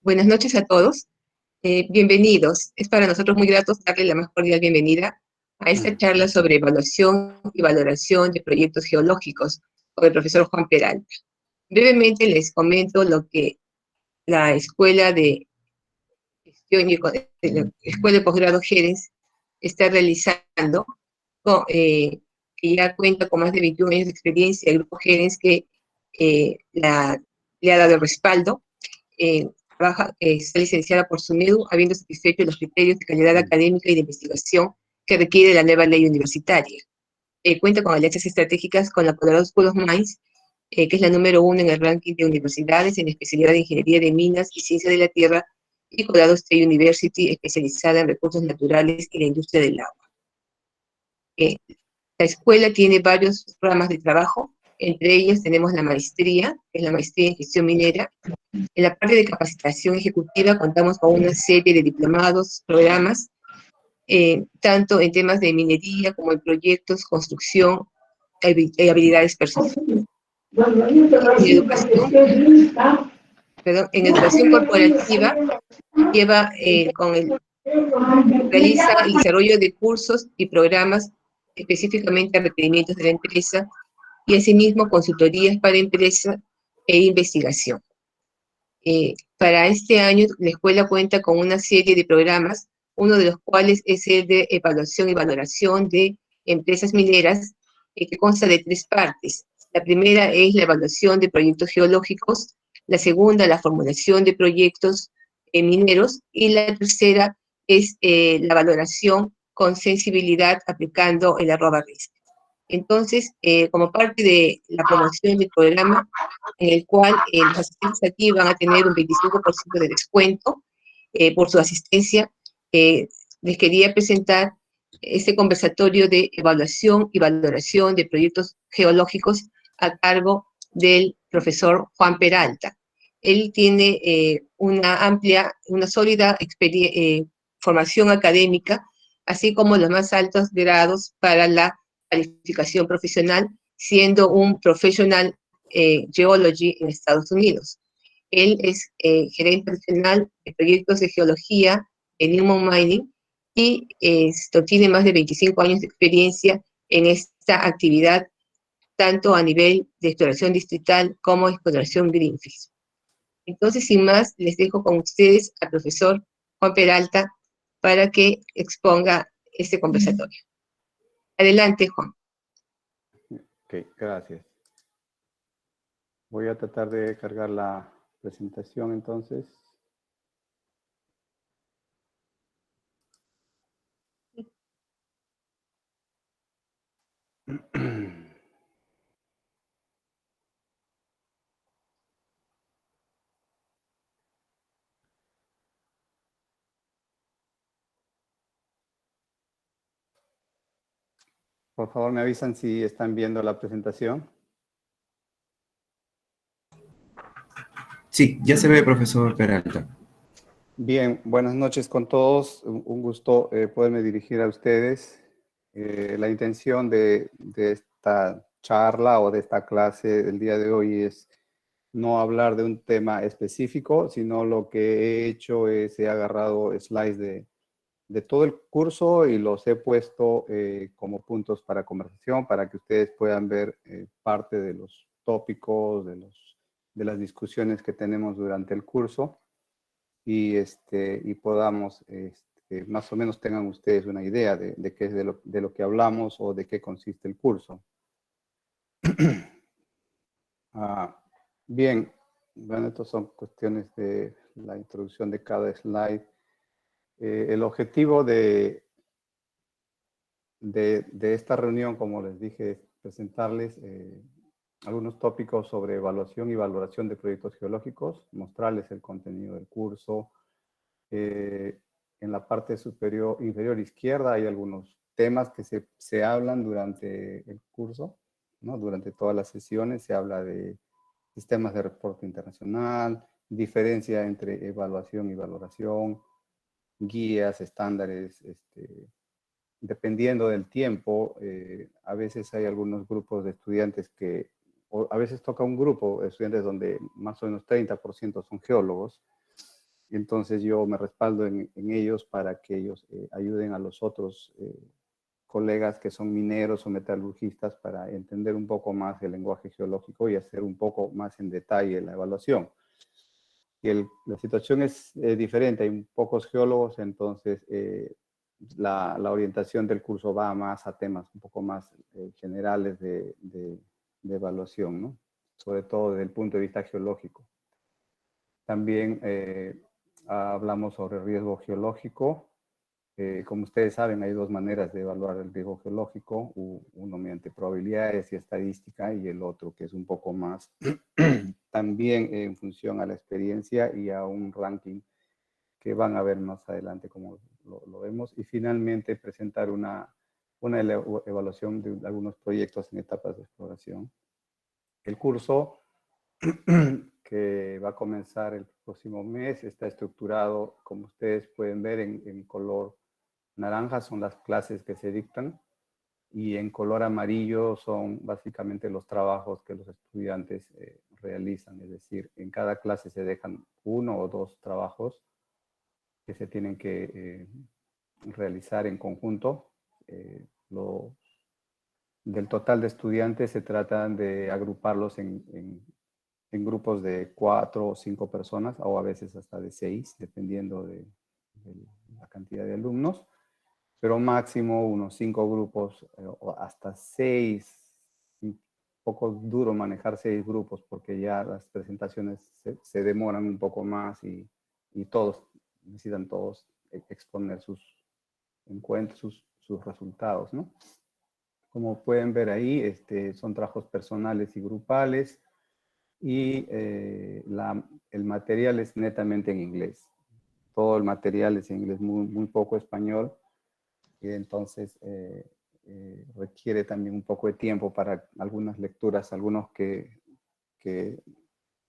Buenas noches a todos. Bienvenidos. Es para nosotros muy grato darle la más cordial bienvenida a esta charla sobre evaluación y valoración de proyectos geológicos con el profesor Juan Peralta. Brevemente les comento lo que la Escuela de Gestión y la Escuela de Posgrado Gerencia está realizando, que ya cuenta con más de 21 años de experiencia. El Grupo Gerencia que le ha dado respaldo. Está licenciada por SUNEDU, habiendo satisfecho los criterios de calidad académica y de investigación que requiere la nueva ley universitaria. Cuenta con alianzas estratégicas con la Colorado School of Mines, que es la número 1 en el ranking de universidades en especialidad de Ingeniería de Minas y Ciencia de la Tierra, y Colorado State University, especializada en recursos naturales y la industria del agua. La escuela tiene varios programas de trabajo. Entre ellas tenemos la maestría, que es la maestría en gestión minera. En la parte de capacitación ejecutiva contamos con una serie de diplomados, programas, tanto en temas de minería como en proyectos, construcción y habilidades personales. En educación corporativa realiza el desarrollo de cursos y programas específicamente a requerimientos de la empresa, y asimismo consultorías para empresas e investigación. Para este año la escuela cuenta con una serie de programas, uno de los cuales es el de evaluación y valoración de empresas mineras, que consta de 3 partes. La primera es la evaluación de proyectos geológicos, la segunda la formulación de proyectos mineros, y la tercera es la valoración con sensibilidad aplicando el @risk. Entonces, como parte de la promoción del programa, en el cual los asistentes aquí van a tener un 25% de descuento por su asistencia, les quería presentar este conversatorio de evaluación y valoración de proyectos geológicos a cargo del profesor Juan Peralta. Él tiene una sólida formación académica, así como los más altos grados para la calificación profesional, siendo un profesional Geology en Estados Unidos. Él es gerente nacional de proyectos de geología en Newmont Mining, y tiene más de 25 años de experiencia en esta actividad, tanto a nivel de exploración distrital como exploración greenfield. Entonces, sin más, les dejo con ustedes al profesor Juan Peralta para que exponga este conversatorio. Adelante, Juan. Ok, gracias. Voy a tratar de cargar la presentación entonces. Por favor, me avisan si están viendo la presentación. Sí, ya se ve, profesor Peralta. Bien, buenas noches con todos. Un gusto poderme dirigir a ustedes. La intención de esta charla o de esta clase del día de hoy es no hablar de un tema específico, sino lo que he hecho es he agarrado slides de todo el curso y los he puesto como puntos para conversación para que ustedes puedan ver parte de los tópicos, de las discusiones que tenemos durante el curso, y podamos, más o menos tengan ustedes una idea de qué es de lo que hablamos o de qué consiste el curso. Bien, bueno, estas son cuestiones de la introducción de cada slide. El objetivo de esta reunión, como les dije, es presentarles algunos tópicos sobre evaluación y valoración de proyectos geológicos, mostrarles el contenido del curso. En la parte inferior izquierda hay algunos temas que se hablan durante el curso, ¿no? Durante todas las sesiones se habla de sistemas de reporte internacional, diferencia entre evaluación y valoración, guías, estándares, dependiendo del tiempo. A veces hay algunos grupos de estudiantes o a veces toca un grupo de estudiantes donde más o menos 30% son geólogos, Entonces yo me respaldo en ellos para que ellos ayuden a los otros colegas que son mineros o metalurgistas para entender un poco más el lenguaje geológico y hacer un poco más en detalle la evaluación. Y la situación es diferente, hay pocos geólogos, entonces la orientación del curso va más a temas un poco más generales de evaluación, ¿no? Sobre todo desde el punto de vista geológico. También hablamos sobre riesgo geológico. Como ustedes saben, hay dos maneras de evaluar el riesgo geológico, uno mediante probabilidades y estadística y el otro que es un poco más también en función a la experiencia y a un ranking que van a ver más adelante como lo vemos. Y finalmente presentar una evaluación de algunos proyectos en etapas de exploración. El curso que va a comenzar el próximo mes está estructurado, como ustedes pueden ver, en color naranja son las clases que se dictan y en color amarillo son básicamente los trabajos que los estudiantes realizan. Es decir, en cada clase se dejan 1 o 2 trabajos que se tienen que realizar en conjunto. Del total de estudiantes se trata de agruparlos en grupos de 4 o 5 personas o a veces hasta de 6, dependiendo de la cantidad de alumnos, pero máximo unos 5 grupos o hasta 6. Un poco duro manejar 6 grupos porque ya las presentaciones se demoran un poco más y todos necesitan exponer sus encuentros, sus resultados, ¿no? Como pueden ver ahí, son trabajos personales y grupales y el material es netamente en inglés. Todo el material es en inglés, muy poco español, y entonces requiere también un poco de tiempo para algunas lecturas, algunos que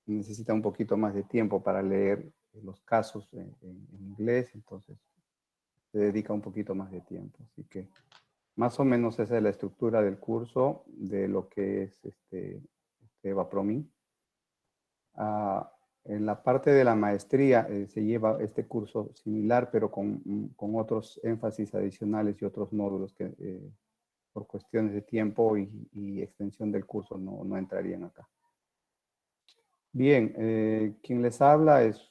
necesitan un poquito más de tiempo para leer los casos en inglés, entonces se dedica un poquito más de tiempo. Así que más o menos esa es la estructura del curso de lo que es EvaProMin. En la parte de la maestría se lleva este curso similar, pero con otros énfasis adicionales y otros módulos que por cuestiones de tiempo y extensión del curso no entrarían acá. Bien, quien les habla es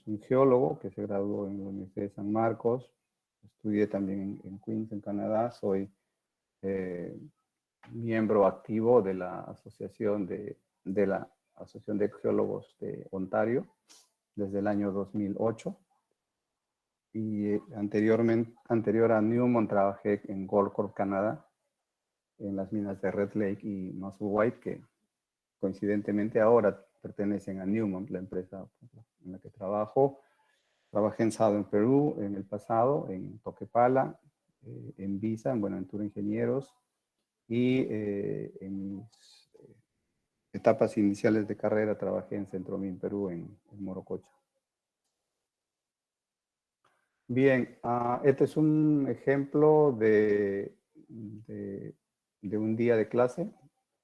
un geólogo que se graduó en la Universidad de San Marcos. Estudié también en Queens, en Canadá. Soy miembro activo de la Asociación de Geólogos de Ontario desde el año 2008. Y anterior a Newmont trabajé en Goldcorp, Canadá, en las minas de Red Lake y Musselwhite, que coincidentemente ahora pertenecen a Newmont, la empresa en la que trabajo. Trabajé en Southern Perú en el pasado, en Toquepala, en Visa, en Buenaventura Ingenieros, y en mis etapas iniciales de carrera trabajé en Centromin Perú, en Morococha. Bien, este es un ejemplo de un día de clase,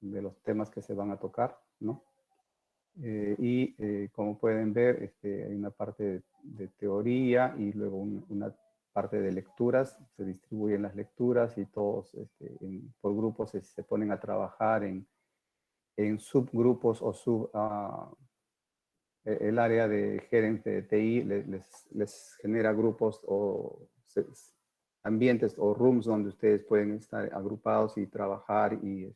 de los temas que se van a tocar, ¿no? Como pueden ver, hay una parte de teoría y luego una parte de lecturas. Se distribuyen las lecturas y todos por grupos se ponen a trabajar en subgrupos o el área de gerente de TI les genera grupos o ambientes o rooms donde ustedes pueden estar agrupados y trabajar y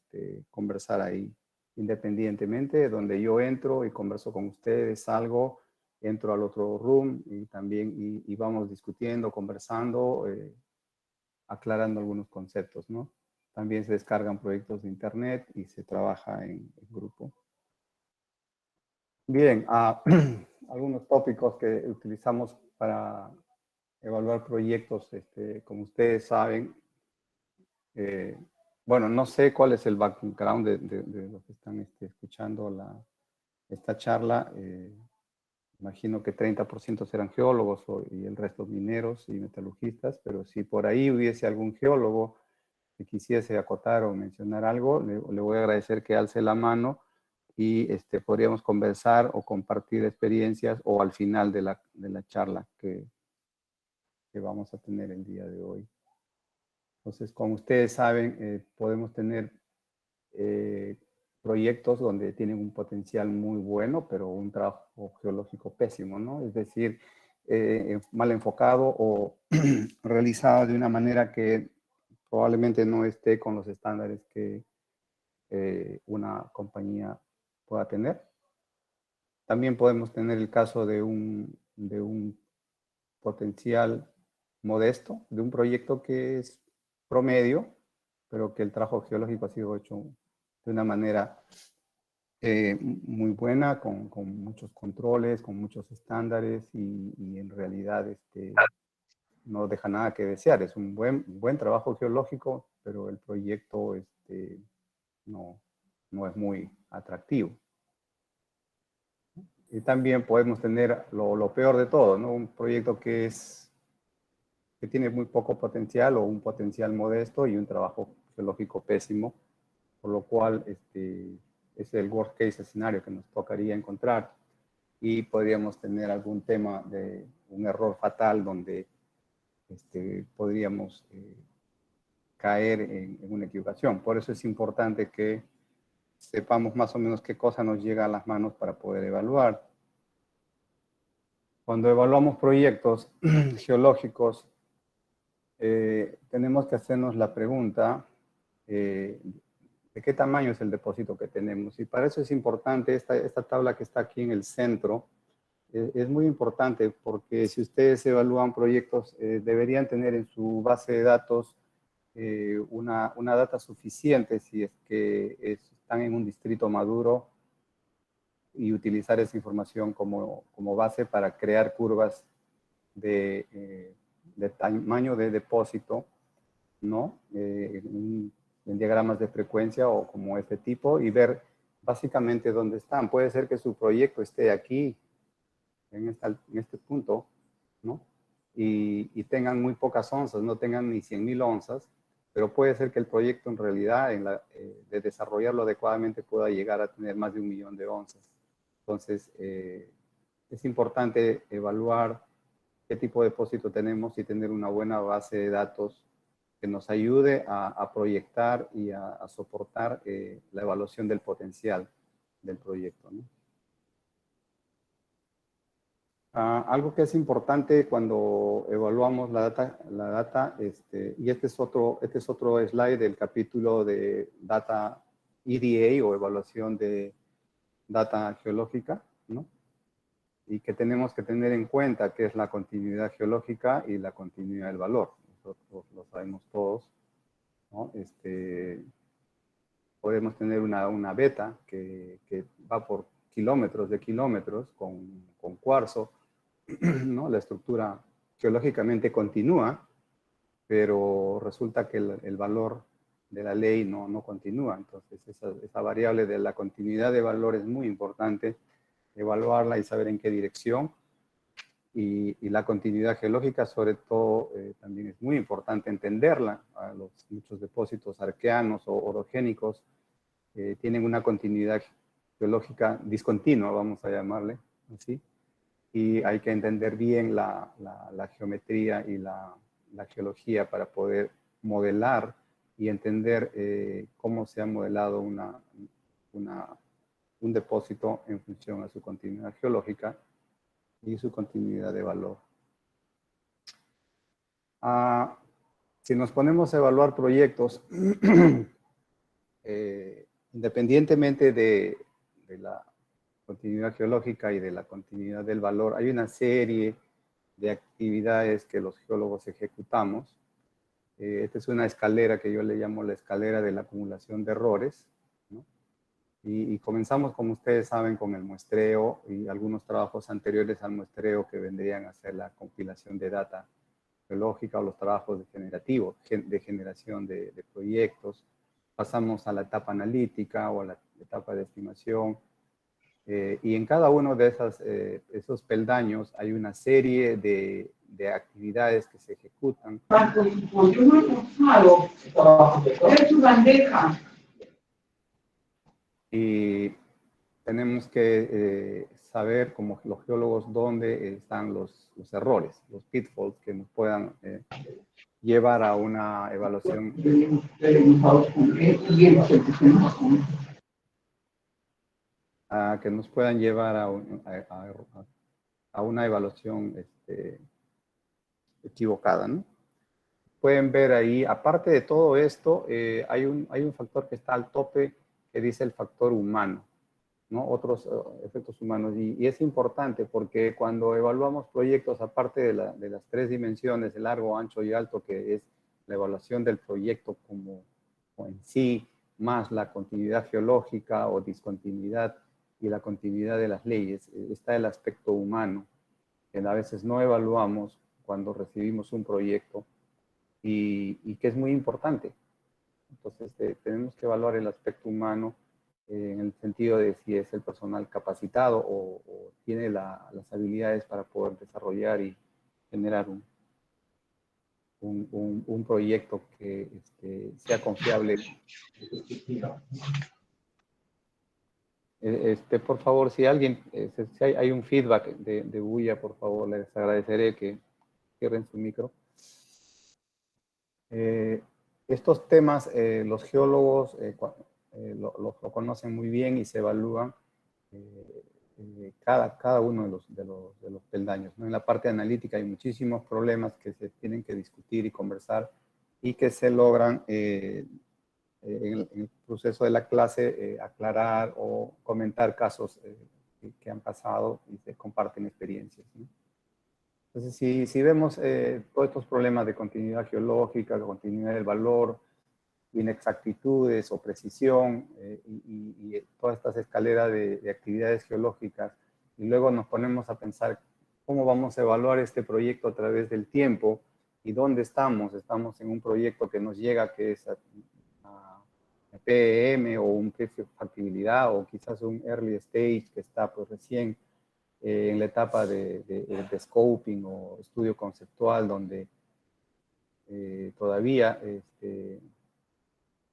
conversar ahí independientemente, donde yo entro y converso con ustedes, salgo, entro al otro room y también y vamos discutiendo, conversando, aclarando algunos conceptos, ¿no? También se descargan proyectos de internet y se trabaja en grupo. Bien, algunos tópicos que utilizamos para evaluar proyectos, como ustedes saben, bueno, no sé cuál es el background de los que están escuchando esta charla. Imagino que 30% serán geólogos y el resto mineros y metalurgistas, pero si por ahí hubiese algún geólogo que quisiese acotar o mencionar algo, le voy a agradecer que alce la mano y podríamos conversar o compartir experiencias o al final de la charla que vamos a tener el día de hoy. Entonces, como ustedes saben, podemos tener proyectos donde tienen un potencial muy bueno, pero un trabajo geológico pésimo, ¿no? Es decir, mal enfocado o realizado de una manera que probablemente no esté con los estándares que una compañía pueda tener. También podemos tener el caso de un potencial modesto, de un proyecto que es promedio, pero que el trabajo geológico ha sido hecho de una manera muy buena, con muchos controles, con muchos estándares y en realidad no deja nada que desear. Es un buen trabajo geológico, pero el proyecto no es muy atractivo. Y también podemos tener lo peor de todo, ¿no? Un proyecto que tiene muy poco potencial o un potencial modesto y un trabajo geológico pésimo, por lo cual es el worst case escenario que nos tocaría encontrar y podríamos tener algún tema de un error fatal donde podríamos caer en una equivocación. Por eso es importante que sepamos más o menos qué cosa nos llega a las manos para poder evaluar. Cuando evaluamos proyectos geológicos, tenemos que hacernos la pregunta de qué tamaño es el depósito que tenemos. Y para eso es importante esta tabla que está aquí en el centro. Es muy importante porque si ustedes evalúan proyectos, deberían tener en su base de datos una data suficiente si es que están en un distrito maduro y utilizar esa información como base para crear curvas de tamaño de depósito, ¿no? En diagramas de frecuencia o como este tipo y ver básicamente dónde están. Puede ser que su proyecto esté aquí, en este punto, ¿no? Y tengan muy pocas onzas, no tengan ni 100.000 onzas, pero puede ser que el proyecto en realidad, de desarrollarlo adecuadamente, pueda llegar a tener más de 1.000.000 de onzas. Entonces, es importante evaluar qué tipo de depósito tenemos y tener una buena base de datos que nos ayude a proyectar y a soportar la evaluación del potencial del proyecto, ¿no? Algo que es importante cuando evaluamos la data y este es otro slide del capítulo de Data EDA o evaluación de data geológica, ¿no? Y que tenemos que tener en cuenta que es la continuidad geológica y la continuidad del valor. Nosotros lo sabemos todos, ¿no? Podemos tener una beta que va por kilómetros de kilómetros con cuarzo, ¿no? La estructura geológicamente continúa, pero resulta que el valor de la ley no continúa. Entonces, esa variable de la continuidad de valor es muy importante, evaluarla y saber en qué dirección. Y la continuidad geológica, sobre todo, también es muy importante entenderla. Los muchos depósitos arqueanos o orogénicos tienen una continuidad geológica discontinua, vamos a llamarle así. Y hay que entender bien la geometría y la geología para poder modelar y entender cómo se ha modelado un depósito en función a su continuidad geológica y su continuidad de valor. Si nos ponemos a evaluar proyectos, independientemente de la continuidad geológica y de la continuidad del valor, hay una serie de actividades que los geólogos ejecutamos. Esta es una escalera que yo le llamo la escalera de la acumulación de errores, ¿no? Y comenzamos, como ustedes saben, con el muestreo y algunos trabajos anteriores al muestreo que vendrían a ser la compilación de data geológica o los trabajos de generación de proyectos. Pasamos a la etapa analítica o a la etapa de estimación. Y en cada uno de esos peldaños hay una serie de actividades que se ejecutan. Y tenemos que saber, como los geólogos, dónde están los errores, los pitfalls que nos puedan llevar a una evaluación. Que nos puedan llevar a una evaluación equivocada, ¿no? Pueden ver ahí, aparte de todo esto, hay un factor que está al tope que dice el factor humano, ¿no? Otros efectos humanos. Y es importante porque cuando evaluamos proyectos, aparte de las tres dimensiones, de largo, ancho y alto, que es la evaluación del proyecto como en sí, más la continuidad geológica o discontinuidad y la continuidad de las leyes, está el aspecto humano, que a veces no evaluamos cuando recibimos un proyecto y que es muy importante. Entonces, tenemos que evaluar el aspecto humano en el sentido de si es el personal capacitado o tiene las habilidades para poder desarrollar y generar un proyecto que sea confiable. Por favor, si alguien, si hay un feedback de bulla, por favor, les agradeceré que cierren su micro. Estos temas, los geólogos lo conocen muy bien y se evalúan cada uno de los peldaños, ¿no? En la parte analítica hay muchísimos problemas que se tienen que discutir y conversar y que se logran en el proceso de la clase aclarar o comentar casos que han pasado y se comparten experiencias, ¿no? Entonces, si vemos todos estos problemas de continuidad geológica, de continuidad del valor, inexactitudes o precisión y todas estas escaleras de actividades geológicas, y luego nos ponemos a pensar cómo vamos a evaluar este proyecto a través del tiempo y dónde estamos. Estamos en un proyecto que nos llega, que es a PEM o un precio de factibilidad o quizás un early stage que está pues recién en la etapa de scoping o estudio conceptual, donde todavía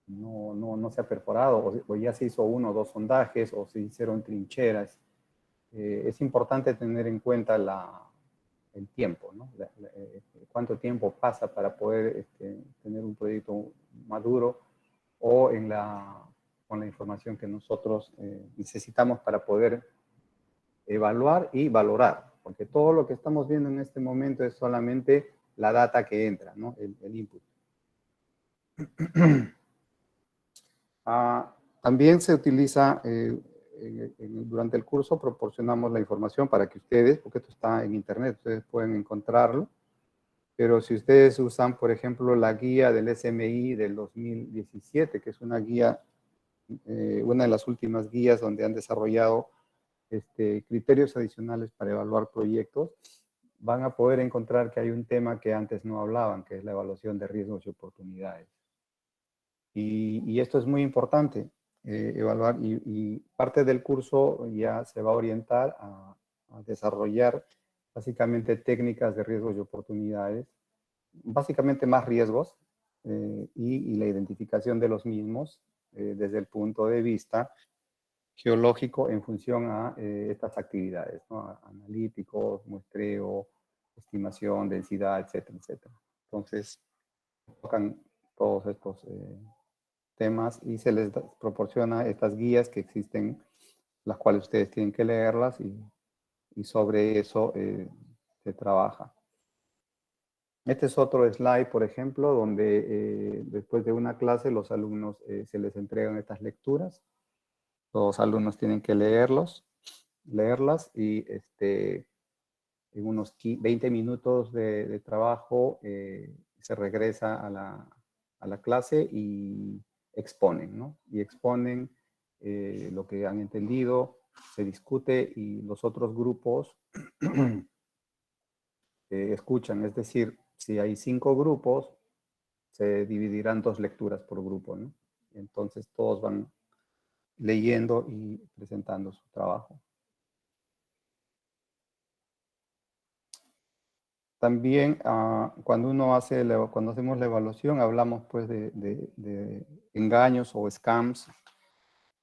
no se ha perforado o ya se hizo uno o dos sondajes o se hicieron trincheras. Es importante tener en cuenta el tiempo, ¿no? Cuánto tiempo pasa para poder tener un proyecto maduro o con la información que nosotros necesitamos para poder evaluar y valorar, porque todo lo que estamos viendo en este momento es solamente la data que entra, ¿no? El input. También se utiliza, durante el curso proporcionamos la información para que ustedes, porque esto está en internet, ustedes pueden encontrarlo, pero si ustedes usan, por ejemplo, la guía del SMI del 2017, que es una guía, una de las últimas guías donde han desarrollado criterios adicionales para evaluar proyectos, van a poder encontrar que hay un tema que antes no hablaban, que es la evaluación de riesgos y oportunidades. Y esto es muy importante, evaluar, y parte del curso ya se va a orientar a desarrollar básicamente técnicas de riesgos y oportunidades, básicamente más riesgos y la identificación de los mismos desde el punto de vista geológico en función a estas actividades, ¿no? Analíticos, muestreo, estimación, densidad, etcétera, etcétera. Entonces, tocan todos estos temas y se les proporciona estas guías que existen, las cuales ustedes tienen que leerlas y sobre eso se trabaja. Este es otro slide, por ejemplo, donde después de una clase los alumnos se les entregan estas lecturas. Los alumnos tienen que leerlas y en unos 20 minutos de trabajo se regresa a la clase y exponen, ¿no? Y exponen lo que han entendido, se discute y los otros grupos escuchan. Es decir, si hay 5 grupos, se dividirán 2 lecturas por grupo, ¿no? Entonces todos van leyendo y presentando su trabajo. También cuando hacemos la evaluación hablamos pues de engaños o scams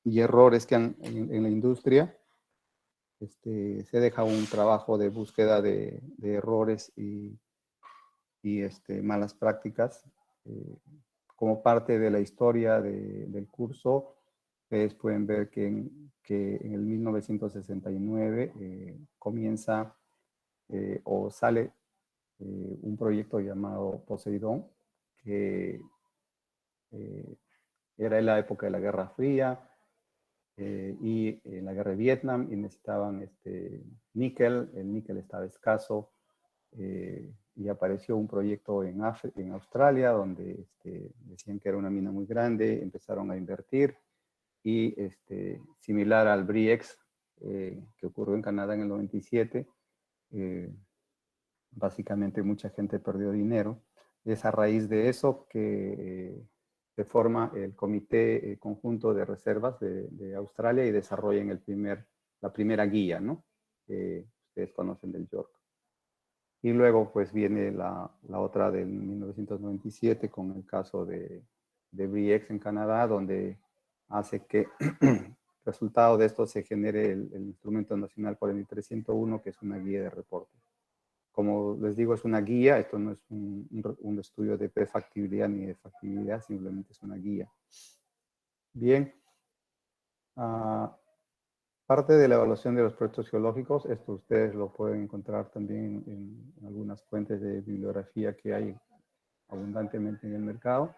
y errores que han en la industria. Se deja un trabajo de búsqueda de errores y malas prácticas como parte de la historia del curso. Ustedes pueden ver que en el 1969 comienza o sale un proyecto llamado Poseidón, que era en la época de la Guerra Fría y en la Guerra de Vietnam, y necesitaban níquel. El níquel estaba escaso y apareció un proyecto en Australia donde decían que era una mina muy grande, empezaron a invertir y similar al BRIEX que ocurrió en Canadá en el 97, básicamente mucha gente perdió dinero. Es a raíz de eso que se forma el Comité Conjunto de Reservas de Australia y desarrollan la primera guía, ¿no? Que ustedes conocen del York. Y luego pues viene la otra del 1997 con el caso de BRIEX en Canadá, donde hace que resultado de esto se genere el Instrumento Nacional 4301, que es una guía de reporte. Como les digo, es una guía, esto no es un estudio de prefactibilidad ni de factibilidad, simplemente es una guía. Bien, parte de la evaluación de los proyectos geológicos, esto ustedes lo pueden encontrar también en algunas fuentes de bibliografía que hay abundantemente en el mercado,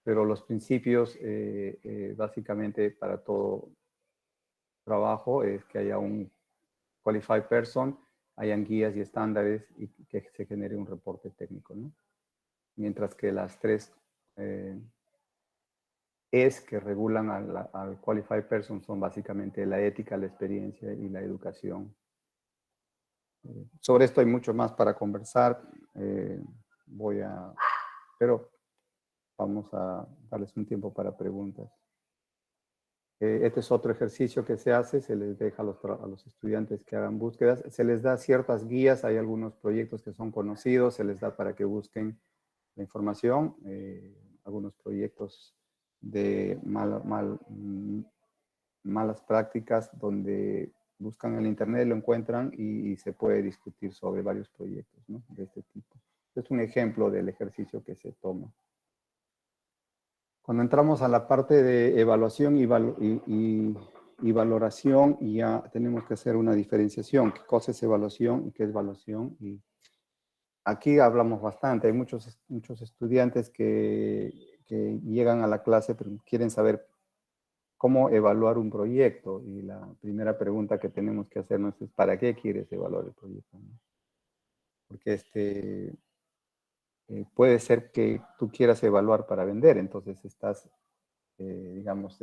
pero los principios básicamente para todo trabajo es que haya un qualified person, hayan guías y estándares y que se genere un reporte técnico, ¿no? Mientras que las tres que regulan al qualified person son básicamente la ética, la experiencia y la educación. Sobre esto hay mucho más para conversar, pero vamos a darles un tiempo para preguntas. Este es otro ejercicio que se hace, se les deja a los estudiantes que hagan búsquedas, se les da ciertas guías, hay algunos proyectos que son conocidos, se les da para que busquen la información, algunos proyectos de malas prácticas donde buscan en el internet, lo encuentran y se puede discutir sobre varios proyectos, ¿no? De este tipo. Es un ejemplo del ejercicio que se toma. Cuando entramos a la parte de evaluación y valoración, ya tenemos que hacer una diferenciación. ¿Qué cosa es evaluación y qué es evaluación? Y aquí hablamos bastante. Hay muchos estudiantes que llegan a la clase pero quieren saber cómo evaluar un proyecto. Y la primera pregunta que tenemos que hacernos es ¿para qué quieres evaluar el proyecto? Porque puede ser que tú quieras evaluar para vender, entonces estás, digamos,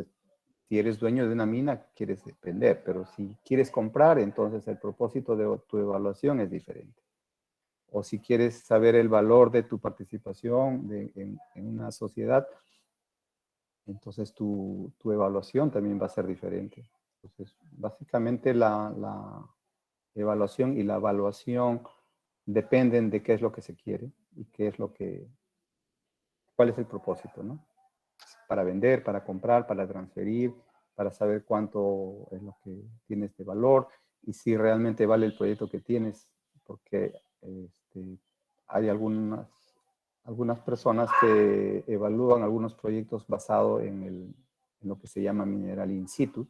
si eres dueño de una mina, quieres vender, pero si quieres comprar, entonces el propósito de tu evaluación es diferente. O si quieres saber el valor de tu participación en una sociedad, entonces tu evaluación también va a ser diferente. Entonces, básicamente la evaluación y la evaluación dependen de qué es lo que se quiere y cuál es el propósito, ¿no? Para vender, para comprar, para transferir, para saber cuánto es lo que tienes de valor y si realmente vale el proyecto que tienes, porque hay algunas personas que evalúan algunos proyectos basados en lo que se llama mineral in situ,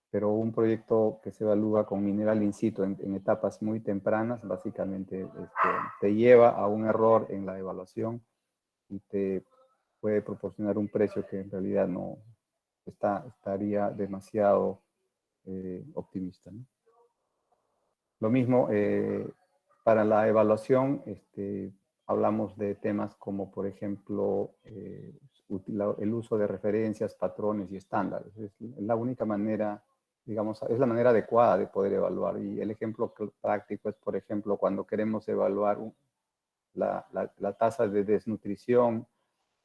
pero un proyecto que se evalúa con mineral in situ en etapas muy tempranas, básicamente te lleva a un error en la evaluación y te puede proporcionar un precio que en realidad no estaría demasiado optimista, ¿no? Lo mismo para la evaluación, hablamos de temas como, por ejemplo, el uso de referencias, patrones y estándares. Es la única manera, digamos, es la manera adecuada de poder evaluar. Y el ejemplo práctico es, por ejemplo, cuando queremos evaluar la tasa de desnutrición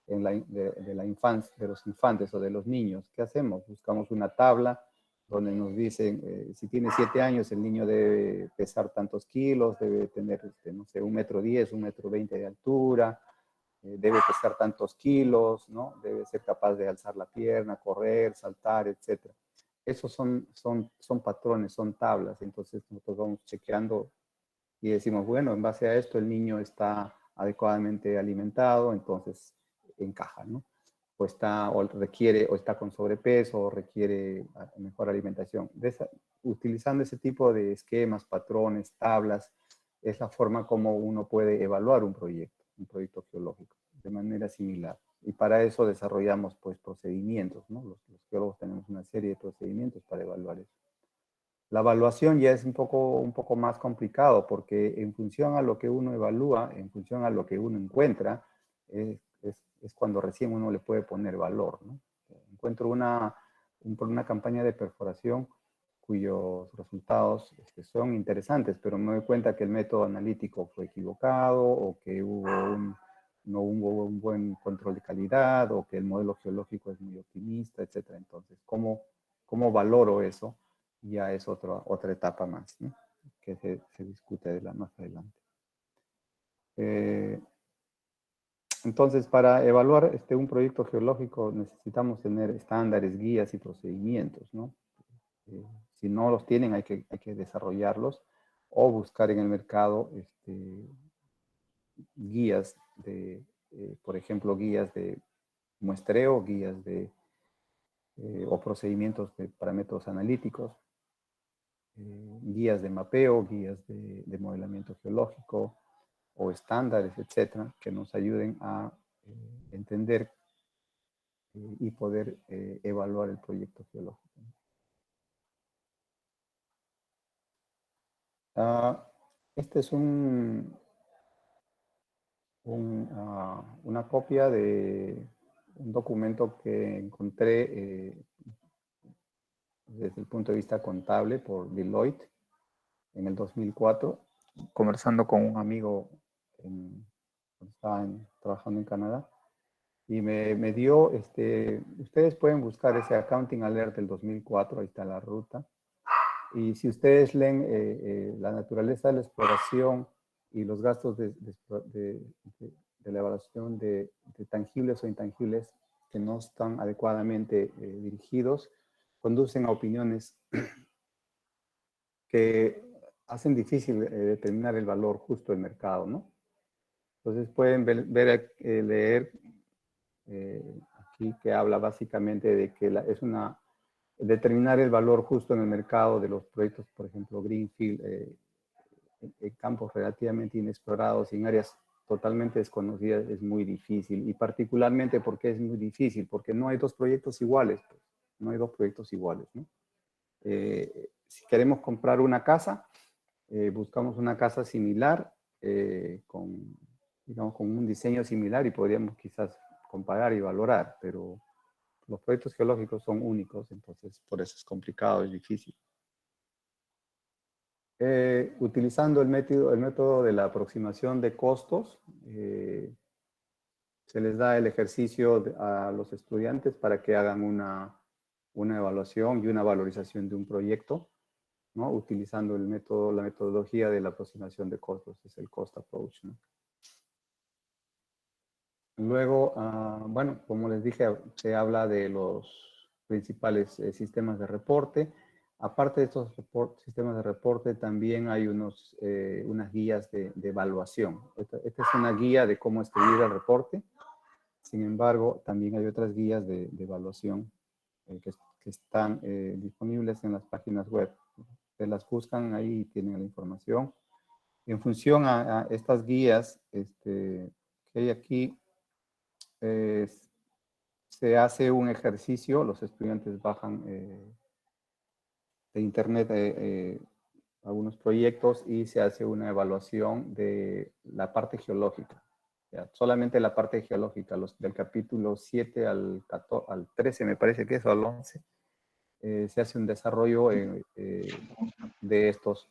de los infantes o de los niños. ¿Qué hacemos? Buscamos una tabla donde nos dicen, si tiene 7 años, el niño debe pesar tantos kilos, debe tener, no sé, 1,10 m, 1,20 m de altura, debe pesar tantos kilos, ¿no? Debe ser capaz de alzar la pierna, correr, saltar, etc. Esos son patrones, son tablas. Entonces nosotros vamos chequeando y decimos, bueno, en base a esto el niño está adecuadamente alimentado, entonces encaja, ¿no? O requiere, o está con sobrepeso, o requiere mejor alimentación. Utilizando ese tipo de esquemas, patrones, tablas, es la forma como uno puede evaluar un proyecto geológico, de manera similar. Y para eso desarrollamos, pues, procedimientos, ¿no? Los geólogos tenemos una serie de procedimientos para evaluar eso. La evaluación ya es un poco más complicado porque en función a lo que uno evalúa, en función a lo que uno encuentra, es cuando recién uno le puede poner valor, ¿no? Encuentro una campaña de perforación cuyos resultados son interesantes, pero me doy cuenta que el método analítico fue equivocado o que no hubo un buen control de calidad o que el modelo geológico es muy optimista, etc. Entonces, ¿cómo valoro eso? Ya es otra etapa más, ¿no? Que se discute más adelante. Entonces, para evaluar un proyecto geológico necesitamos tener estándares, guías y procedimientos, ¿no? Si no los tienen, hay que desarrollarlos o buscar en el mercado guías por ejemplo, guías de muestreo, o procedimientos para métodos analíticos, guías de mapeo, guías de modelamiento geológico o estándares, etcétera, que nos ayuden a entender y poder evaluar el proyecto geológico. Este es una copia de un documento que encontré desde el punto de vista contable por Deloitte en el 2004, conversando con un amigo cuando estaba trabajando en Canadá, y me dio, ustedes pueden buscar ese Accounting Alert del 2004, ahí está la ruta, y si ustedes leen la naturaleza de la exploración y los gastos de la evaluación de tangibles o intangibles que no están adecuadamente dirigidos, conducen a opiniones que hacen difícil determinar el valor justo del mercado, ¿no? Entonces pueden leer aquí que habla básicamente de que determinar el valor justo en el mercado de los proyectos, por ejemplo, Greenfield, en campos relativamente inexplorados y en áreas totalmente desconocidas es muy difícil. Y particularmente porque es muy difícil, porque no hay dos proyectos iguales, pues. No hay dos proyectos iguales, ¿no? Si queremos comprar una casa, buscamos una casa similar, digamos, con un diseño similar y podríamos quizás comparar y valorar, pero los proyectos geológicos son únicos, entonces por eso es complicado, es difícil. Utilizando el método de la aproximación de costos, se les da el ejercicio a los estudiantes para que hagan una evaluación y una valorización de un proyecto, ¿no? Utilizando la metodología de la aproximación de costos, es el cost approach, ¿no? Luego, bueno, como les dije, se habla de los principales sistemas de reporte. Aparte de estos sistemas de reporte, también hay unas guías de evaluación. Esta es una guía de cómo escribir el reporte. Sin embargo, también hay otras guías de evaluación que están disponibles en las páginas web. Se las buscan ahí y tienen la información. En función a estas guías que hay aquí, se hace un ejercicio, los estudiantes bajan de internet algunos proyectos y se hace una evaluación de la parte geológica. Ya, solamente la parte geológica, del capítulo 7 al 13, me parece que es, o al 11, se hace un desarrollo de estos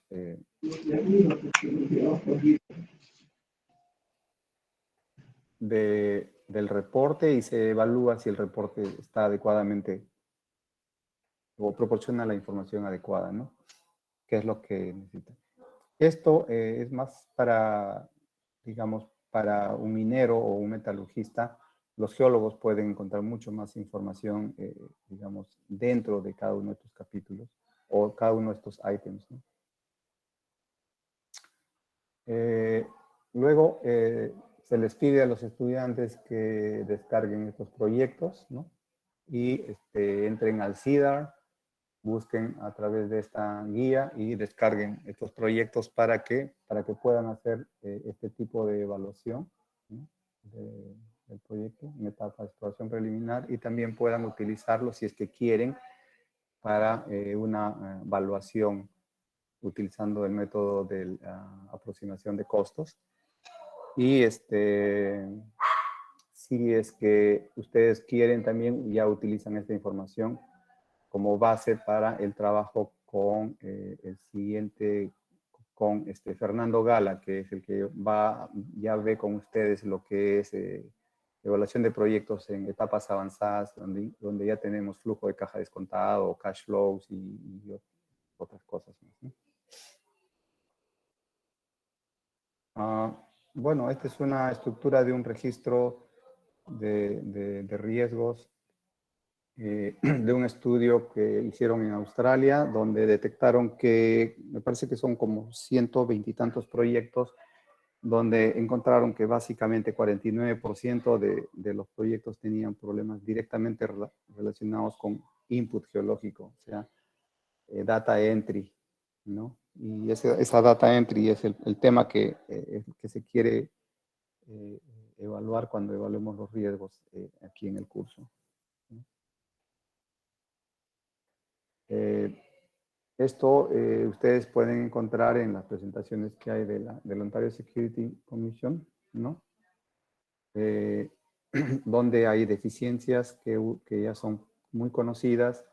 del reporte y se evalúa si el reporte está adecuadamente o proporciona la información adecuada, ¿no? ¿Qué es lo que necesita? Esto es más para, digamos, para un minero o un metalurgista, los geólogos pueden encontrar mucho más información, digamos, dentro de cada uno de estos capítulos o cada uno de estos ítems, ¿no? Luego, se les pide a los estudiantes que descarguen estos proyectos, ¿no? Y entren al CIDAR, busquen a través de esta guía y descarguen estos proyectos para que puedan hacer este tipo de evaluación, ¿no? Del proyecto en etapa de exploración preliminar, y también puedan utilizarlo si es que quieren para una evaluación utilizando el método de aproximación de costos. Y si es que ustedes quieren, también ya utilizan esta información como base para el trabajo con el siguiente, con Fernando Gala, que es el que ya ve con ustedes lo que es evaluación de proyectos en etapas avanzadas, donde ya tenemos flujo de caja descontado, cash flows y otras cosas más, ¿no? Bueno, esta es una estructura de un registro de riesgos de un estudio que hicieron en Australia, donde detectaron que, me parece que son como 120 y tantos proyectos, donde encontraron que básicamente 49% de los proyectos tenían problemas directamente relacionados con input geológico, o sea, data entry, ¿no? Y esa data entry es el tema que se quiere evaluar cuando evaluemos los riesgos aquí en el curso, ¿no? Esto ustedes pueden encontrar en las presentaciones que hay del Ontario Security Commission, ¿no? Donde hay deficiencias que ya son muy conocidas.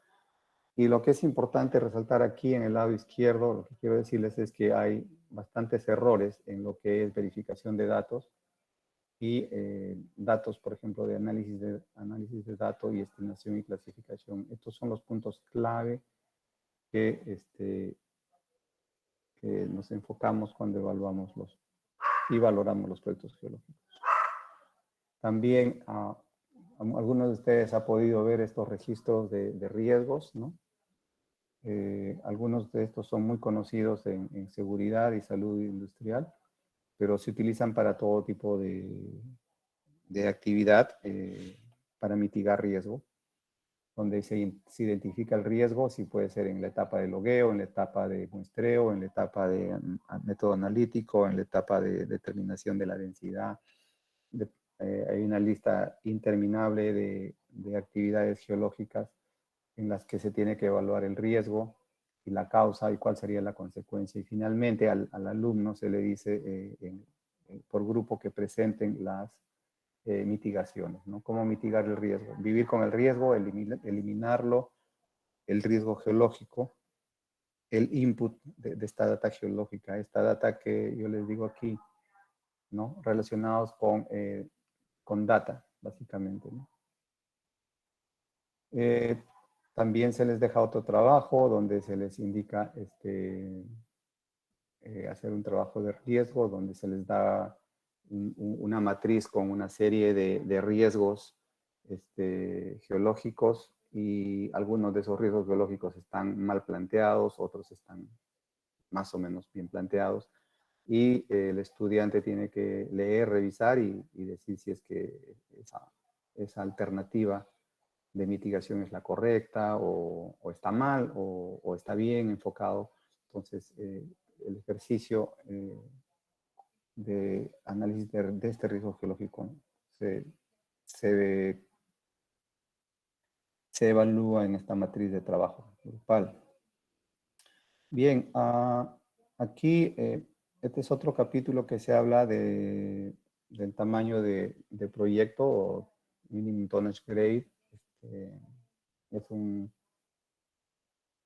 Y lo que es importante resaltar aquí en el lado izquierdo, lo que quiero decirles es que hay bastantes errores en lo que es verificación de datos y datos, por ejemplo, de análisis de datos y estimación y clasificación. Estos son los puntos clave que, que nos enfocamos cuando evaluamos y valoramos los proyectos geológicos. También algunos de ustedes han podido ver estos registros de riesgos, ¿no? Algunos de estos son muy conocidos en seguridad y salud industrial, pero se utilizan para todo tipo de actividad para mitigar riesgo, donde se identifica el riesgo, si puede ser en la etapa de logueo, en la etapa de muestreo, en la etapa de método analítico, en la etapa de determinación de la densidad. Hay una lista interminable de actividades geológicas en las que se tiene que evaluar el riesgo y la causa y cuál sería la consecuencia. Y finalmente al alumno se le dice por grupo que presenten las mitigaciones, ¿no? ¿Cómo mitigar el riesgo? Vivir con el riesgo, eliminarlo, el riesgo geológico, el input de esta data geológica, esta data que yo les digo aquí, ¿no? Relacionados con data, básicamente, ¿no? También se les deja otro trabajo donde se les indica hacer un trabajo de riesgo, donde se les da una matriz con una serie de riesgos geológicos, y algunos de esos riesgos geológicos están mal planteados, otros están más o menos bien planteados, y el estudiante tiene que leer, revisar y decir si es que esa alternativa de mitigación es la correcta o está mal o está bien enfocado. Entonces, el ejercicio de análisis de este riesgo geológico se evalúa en esta matriz de trabajo grupal. Bien, aquí este es otro capítulo que se habla del tamaño de proyecto o minimum tonnage grade.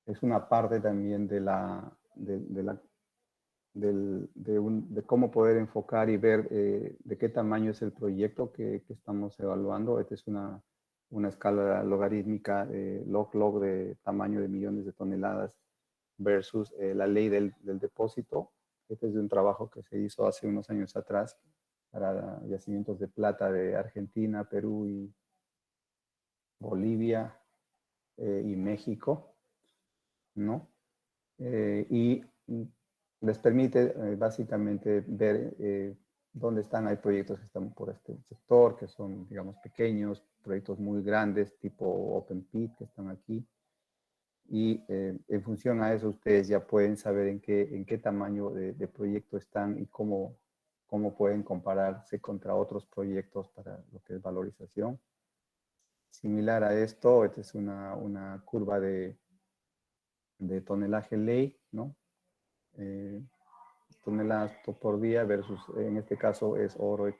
Es una parte también de cómo poder enfocar y ver de qué tamaño es el proyecto que estamos evaluando. Esta es una escala logarítmica log de tamaño de millones de toneladas versus la ley del depósito. Este es de un trabajo que se hizo hace unos años atrás para yacimientos de plata de Argentina, Perú y Bolivia y México, ¿no? Y les permite básicamente ver dónde están. Hay proyectos que están por este sector, que son, digamos, pequeños, proyectos muy grandes, tipo Open Pit, que están aquí. Y en función a eso, ustedes ya pueden saber en qué tamaño de proyecto están y cómo pueden compararse contra otros proyectos para lo que es valorización. Similar a esto, esta es una curva de tonelaje ley, ¿no? Toneladas por día versus, en este caso, es oro,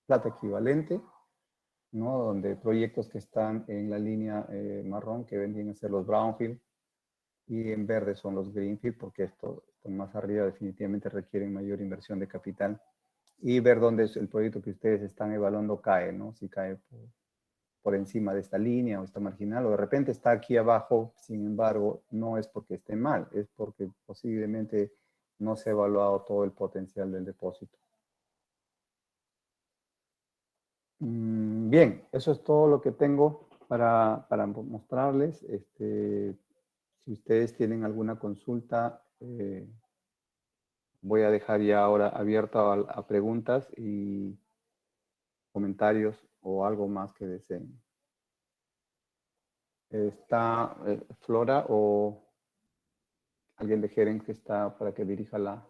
plata equivalente, ¿no? Donde proyectos que están en la línea marrón, que vendrían a ser los brownfield, y en verde son los greenfield, porque estos más arriba definitivamente requieren mayor inversión de capital. Y ver dónde el proyecto que ustedes están evaluando cae, ¿no? Si cae por encima de esta línea o está marginal, o de repente está aquí abajo. Sin embargo, no es porque esté mal, es porque posiblemente no se ha evaluado todo el potencial del depósito. Bien, eso es todo lo que tengo para mostrarles. Si ustedes tienen alguna consulta, voy a dejar ya ahora abierto a preguntas y comentarios o algo más que deseen. ¿Está Flora o alguien de Gerente que está para que dirija la...?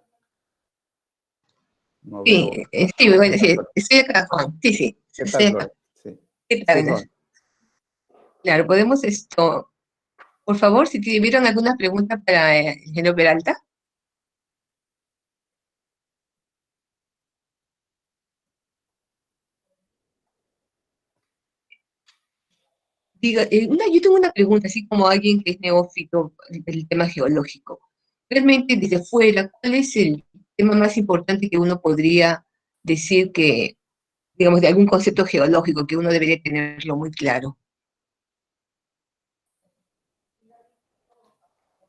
No veo. Sí, sí, bueno, sí, estoy acá, Juan. Sí, sí, ¿Qué estoy tal, acá. Flora? Sí, ¿Qué sí, tal? Flora. Claro, podemos esto. Por favor, si tuvieron alguna pregunta para el ingeniero Peralta. Diga, yo tengo una pregunta, así como alguien que es neófito del tema geológico. Realmente, desde fuera, ¿cuál es el tema más importante que uno podría decir que, digamos, de algún concepto geológico que uno debería tenerlo muy claro?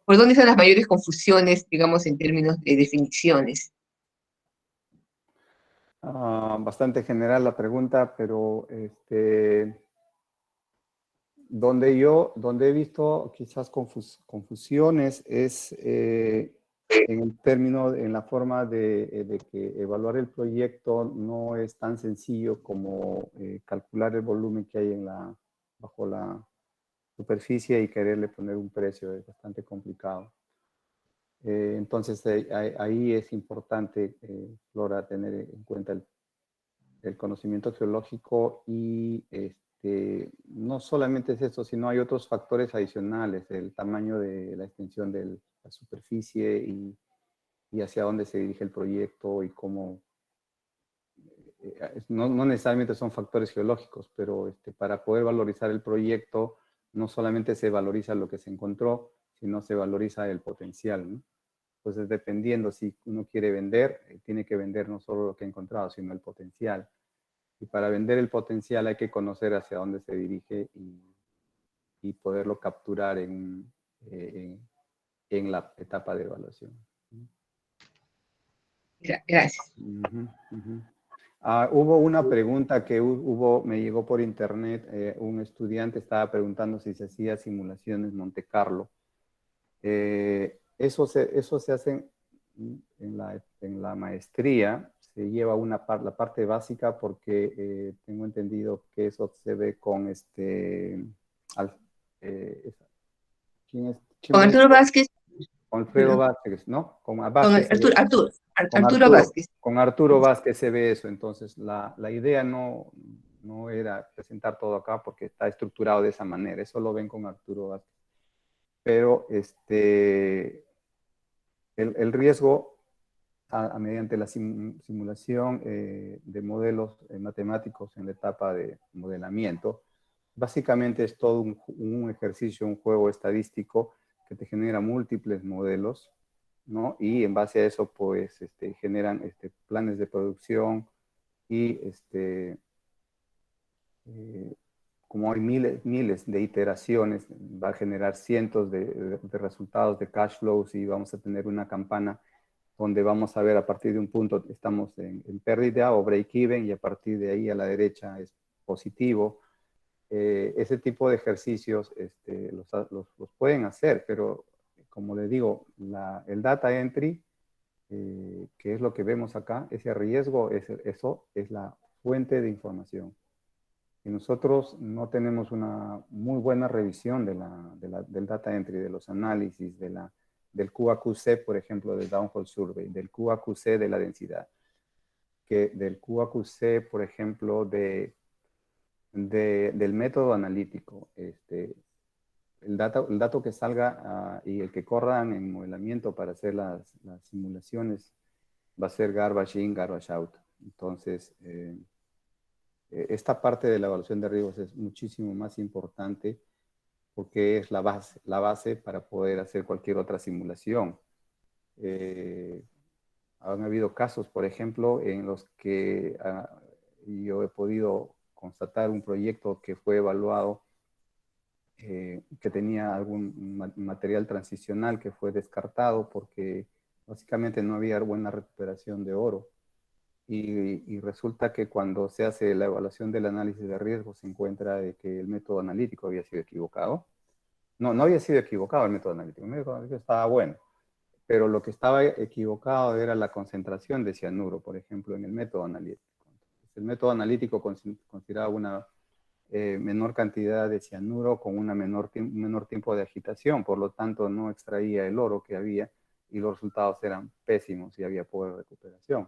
¿Por dónde están las mayores confusiones, digamos, en términos de definiciones? Bastante general la pregunta, pero donde he visto quizás confusiones es en el término, en la forma de que evaluar el proyecto no es tan sencillo como calcular el volumen que hay bajo la superficie y quererle poner un precio. Es bastante complicado. Entonces ahí es importante, Flora, tener en cuenta el conocimiento geológico y no solamente es eso, sino hay otros factores adicionales, el tamaño de la extensión de la superficie y hacia dónde se dirige el proyecto y cómo, no necesariamente son factores geológicos, pero para poder valorizar el proyecto no solamente se valoriza lo que se encontró, sino se valoriza el potencial, ¿no? Entonces, dependiendo si uno quiere vender, tiene que vender no solo lo que ha encontrado, sino el potencial. Y para vender el potencial hay que conocer hacia dónde se dirige y poderlo capturar en la etapa de evaluación. Gracias. Hubo una pregunta que me llegó por internet. Un estudiante estaba preguntando si se hacía simulaciones Monte Carlo. Eso se hace en la maestría. Se lleva la parte básica porque tengo entendido que eso se ve con ¿quién es? Con Arturo Vázquez. Con Alfredo Vázquez, ¿no? Con Con Vázquez se ve. Arturo Vázquez. Con Arturo Vázquez se ve eso. Entonces, la idea no era presentar todo acá porque está estructurado de esa manera. Eso lo ven con Arturo Vázquez. Pero el riesgo mediante la simulación de modelos matemáticos en la etapa de modelamiento, básicamente es todo un ejercicio, un juego estadístico que te genera múltiples modelos, ¿no? Y en base a eso, pues, generan planes de producción y como hay miles de iteraciones, va a generar cientos de resultados de cash flows y vamos a tener una campana donde vamos a ver a partir de un punto estamos en pérdida o break-even y a partir de ahí a la derecha es positivo. Ese tipo de ejercicios los pueden hacer, pero como les digo, el data entry, que es lo que vemos acá, ese riesgo, eso es la fuente de información. Y nosotros no tenemos una muy buena revisión del data entry, de los análisis, del QAQC, por ejemplo, del Downhole Survey, del QAQC de la densidad, del QAQC, por ejemplo, del método analítico. El dato que salga y el que corran en modelamiento para hacer las simulaciones va a ser garbage in, garbage out. Entonces, esta parte de la evaluación de riesgos es muchísimo más importante porque es la base para poder hacer cualquier otra simulación. Han habido casos, por ejemplo, en los que yo he podido constatar un proyecto que fue evaluado que tenía algún material transicional que fue descartado porque básicamente no había buena recuperación de oro. Y resulta que cuando se hace la evaluación del análisis de riesgo se encuentra de que el método analítico había sido equivocado. No había sido equivocado el método analítico estaba bueno, pero lo que estaba equivocado era la concentración de cianuro, por ejemplo, en el método analítico. Entonces, el método analítico consideraba una menor cantidad de cianuro con un menor tiempo de agitación, por lo tanto no extraía el oro que había y los resultados eran pésimos y había poca recuperación.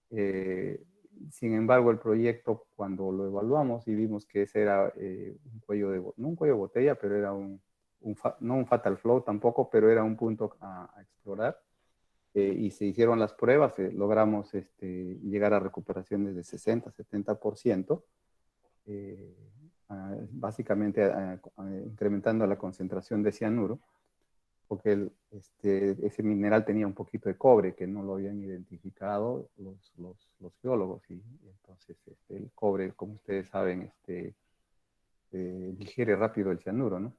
Sin embargo, el proyecto, cuando lo evaluamos y vimos que ese era un cuello no un cuello de botella, pero era no un fatal flow tampoco, pero era un punto a explorar. Y se hicieron las pruebas, logramos llegar a recuperaciones de 60-70%, básicamente incrementando la concentración de cianuro, porque ese mineral tenía un poquito de cobre que no lo habían identificado los geólogos. Y entonces el cobre, como ustedes saben, digiere rápido el cianuro, ¿no?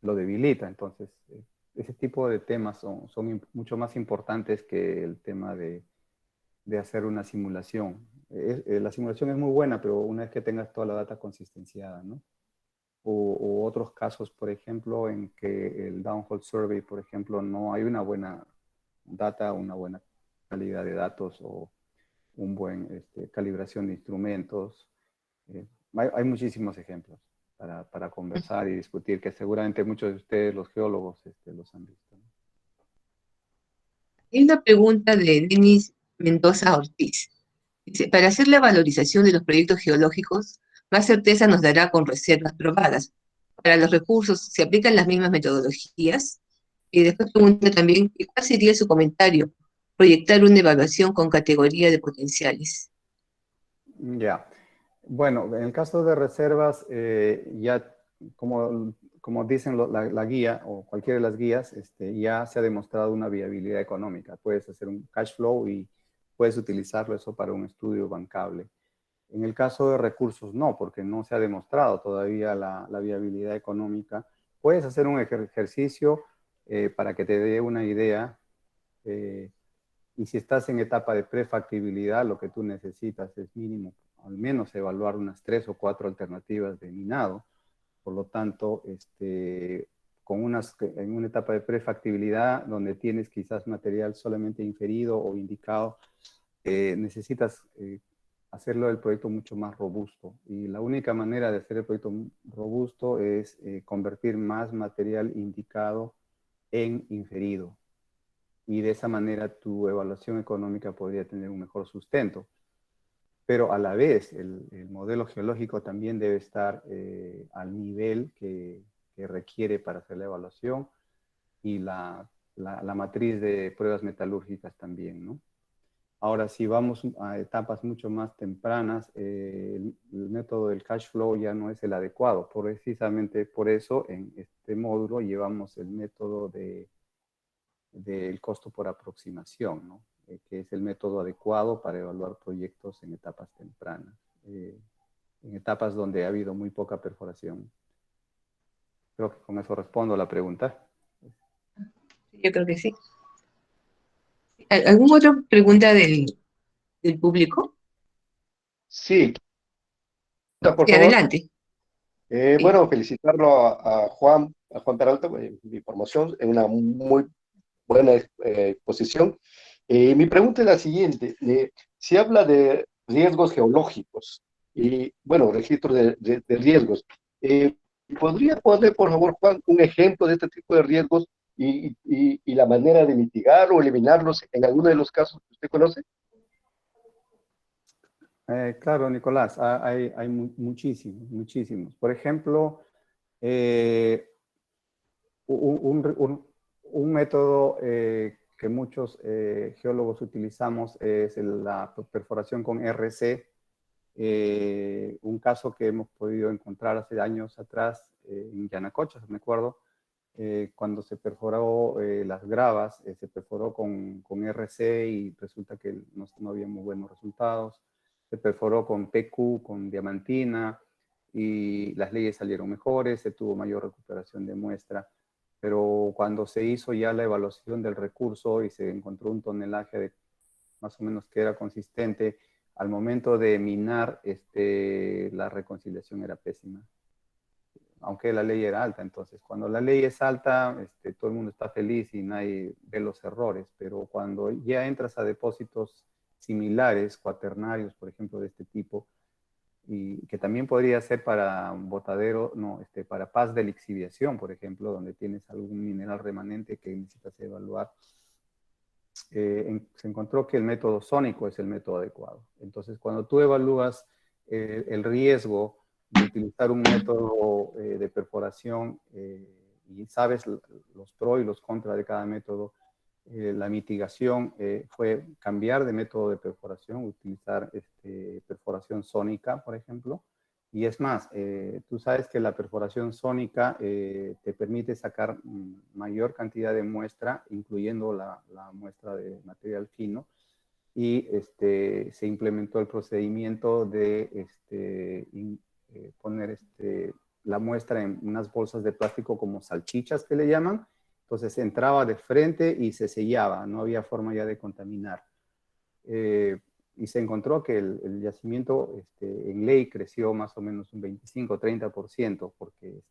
Lo debilita. Entonces, ese tipo de temas son mucho más importantes que el tema de hacer una simulación. La simulación es muy buena, pero una vez que tengas toda la data consistenciada, ¿no? O otros casos, por ejemplo, en que el Downhole Survey, por ejemplo, no hay una buena data, una buena calidad de datos o un buen calibración de instrumentos. Hay muchísimos ejemplos para conversar y discutir, que seguramente muchos de ustedes, los geólogos, los han visto, ¿no? Hay una pregunta de Denis Mendoza Ortiz. Dice, para hacer la valorización de los proyectos geológicos, más certeza nos dará con reservas probadas. Para los recursos, ¿se aplican las mismas metodologías? Y después pregunta también, ¿cuál sería su comentario? Proyectar una evaluación con categoría de potenciales. Ya. Bueno, en el caso de reservas, ya como dicen la guía o cualquiera de las guías, ya se ha demostrado una viabilidad económica. Puedes hacer un cash flow y puedes utilizarlo eso para un estudio bancable. En el caso de recursos, no, porque no se ha demostrado todavía la viabilidad económica. Puedes hacer un ejercicio para que te dé una idea. Y si estás en etapa de prefactibilidad, lo que tú necesitas es mínimo, al menos evaluar unas 3 o 4 alternativas de minado. Por lo tanto, en una etapa de prefactibilidad, donde tienes quizás material solamente inferido o indicado, necesitas hacerlo el proyecto mucho más robusto. Y la única manera de hacer el proyecto robusto es convertir más material indicado en inferido. Y de esa manera tu evaluación económica podría tener un mejor sustento. Pero a la vez, el modelo geológico también debe estar al nivel que requiere para hacer la evaluación y la matriz de pruebas metalúrgicas también, ¿no? Ahora, si vamos a etapas mucho más tempranas, el método del cash flow ya no es el adecuado. Precisamente por eso, en este módulo llevamos el método del costo por aproximación, ¿no? Que es el método adecuado para evaluar proyectos en etapas tempranas, en etapas donde ha habido muy poca perforación. Creo que con eso respondo a la pregunta. Yo creo que sí. ¿Alguna otra pregunta del público? Sí, por Sí, favor. adelante. Sí. Bueno, felicitarlo a Juan Peralta, mi formación en una muy buena exposición. Mi pregunta es la siguiente. Se habla de riesgos geológicos y, bueno, registros de riesgos. Eh, ¿Podría poner, por favor, Juan, un ejemplo de este tipo de riesgos y la manera de mitigar o eliminarlos en alguno de los casos que usted conoce? Claro, Nicolás, hay muchísimos, muchísimos. Por ejemplo, eh, un método que muchos geólogos utilizamos es la perforación con RC. Un caso que hemos podido encontrar hace años atrás en Yanacocha, me acuerdo, cuando se perforó las gravas, se perforó con RC y resulta que no había muy buenos resultados. Se perforó con PQ, con diamantina, y las leyes salieron mejores, se tuvo mayor recuperación de muestra. Pero cuando se hizo ya la evaluación del recurso y se encontró un tonelaje de más o menos que era consistente, al momento de minar, la reconciliación era pésima, aunque la ley era alta. Entonces, cuando la ley es alta, todo el mundo está feliz y nadie ve los errores, pero cuando ya entras a depósitos similares, cuaternarios, por ejemplo, de este tipo, y que también podría ser para un botadero, no, para paz de lixiviación, por ejemplo, donde tienes algún mineral remanente que necesitas evaluar, se encontró que el método sónico es el método adecuado. Entonces, cuando tú evalúas el riesgo de utilizar un método de perforación y sabes los pros y los contras de cada método, la mitigación fue cambiar de método de perforación, utilizar perforación sónica, por ejemplo. Y es más, tú sabes que la perforación sónica te permite sacar mayor cantidad de muestra, incluyendo la muestra de material fino, y se implementó el procedimiento de poner la muestra en unas bolsas de plástico como salchichas que le llaman. Entonces entraba de frente y se sellaba, no había forma ya de contaminar. Y se encontró que el yacimiento en ley creció más o menos un 25-30%, porque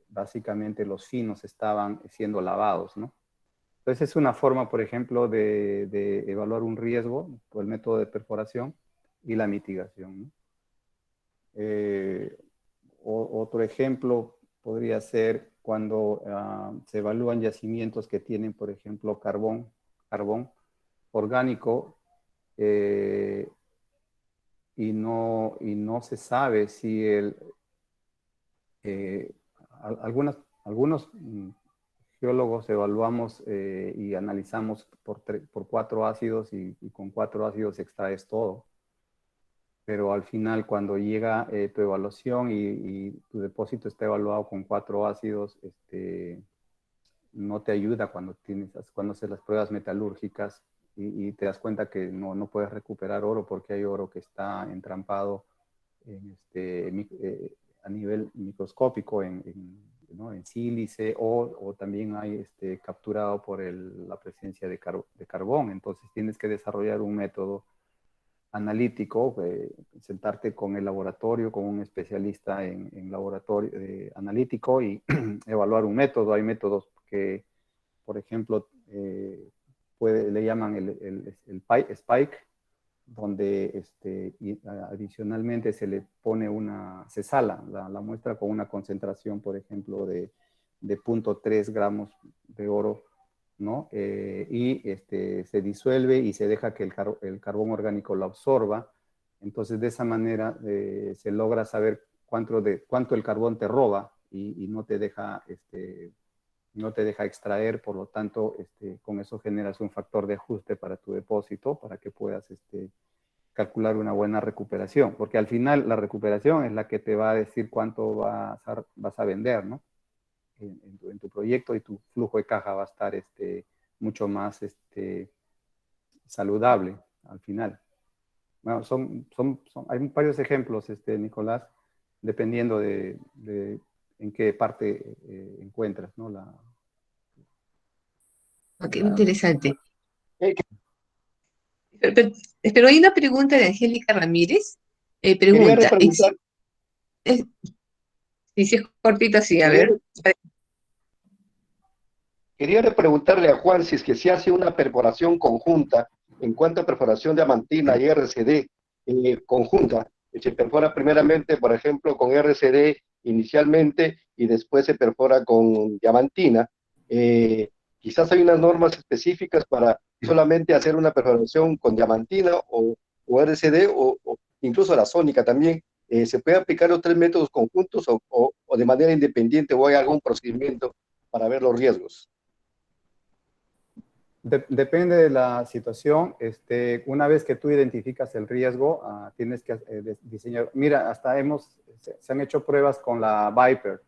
básicamente los finos estaban siendo lavados, ¿no? Entonces es una forma, por ejemplo, de evaluar un riesgo por el método de perforación y la mitigación, ¿no? Otro ejemplo podría ser cuando se evalúan yacimientos que tienen, por ejemplo, carbón orgánico, eh, y no se sabe si eh, algunos geólogos evaluamos y analizamos por 4 ácidos y con 4 ácidos extraes todo. Pero al final, cuando llega tu evaluación y tu depósito está evaluado con 4 ácidos, no te ayuda cuando haces las pruebas metalúrgicas y te das cuenta que no puedes recuperar oro porque hay oro que está entrampado a nivel microscópico ¿no? en sílice o también hay capturado por la presencia de carbón. Entonces tienes que desarrollar un método analítico, sentarte con el laboratorio, con un especialista en laboratorio analítico y evaluar un método. Hay métodos que, por ejemplo, le llaman el Spike, donde adicionalmente se le pone se sala la muestra con una concentración, por ejemplo, de 0.3 gramos de oro, ¿no? Y se disuelve y se deja que el carbón orgánico lo absorba. Entonces, de esa manera se logra saber cuánto el carbón te roba y no te deja extraer. Por lo tanto, con eso generas un factor de ajuste para tu depósito, para que puedas calcular una buena recuperación, porque al final la recuperación es la que te va a decir cuánto vas a vender, ¿no? En tu proyecto, y tu flujo de caja va a estar mucho más saludable al final. Bueno, hay varios ejemplos, Nicolás, dependiendo de en qué parte encuentras, ¿no? Ok, interesante. Eh, Pero hay una pregunta de Angélica Ramírez. Quería Pregunta, preguntar, es- si es cortito, sí, a quería, ver. quería preguntarle a Juan si es que se hace una perforación conjunta en cuanto a perforación diamantina y RCD conjunta. Se perfora primeramente, por ejemplo, con RCD inicialmente y después se perfora con diamantina. Eh, Quizás hay unas normas específicas para solamente hacer una perforación con diamantina o RCD o incluso la sónica también. ¿Se puede aplicar los tres métodos conjuntos o de manera independiente o hay algún procedimiento para ver los riesgos? Depende de la situación. Una vez que tú identificas el riesgo, tienes que diseñar. Mira, se han hecho pruebas con la Viper,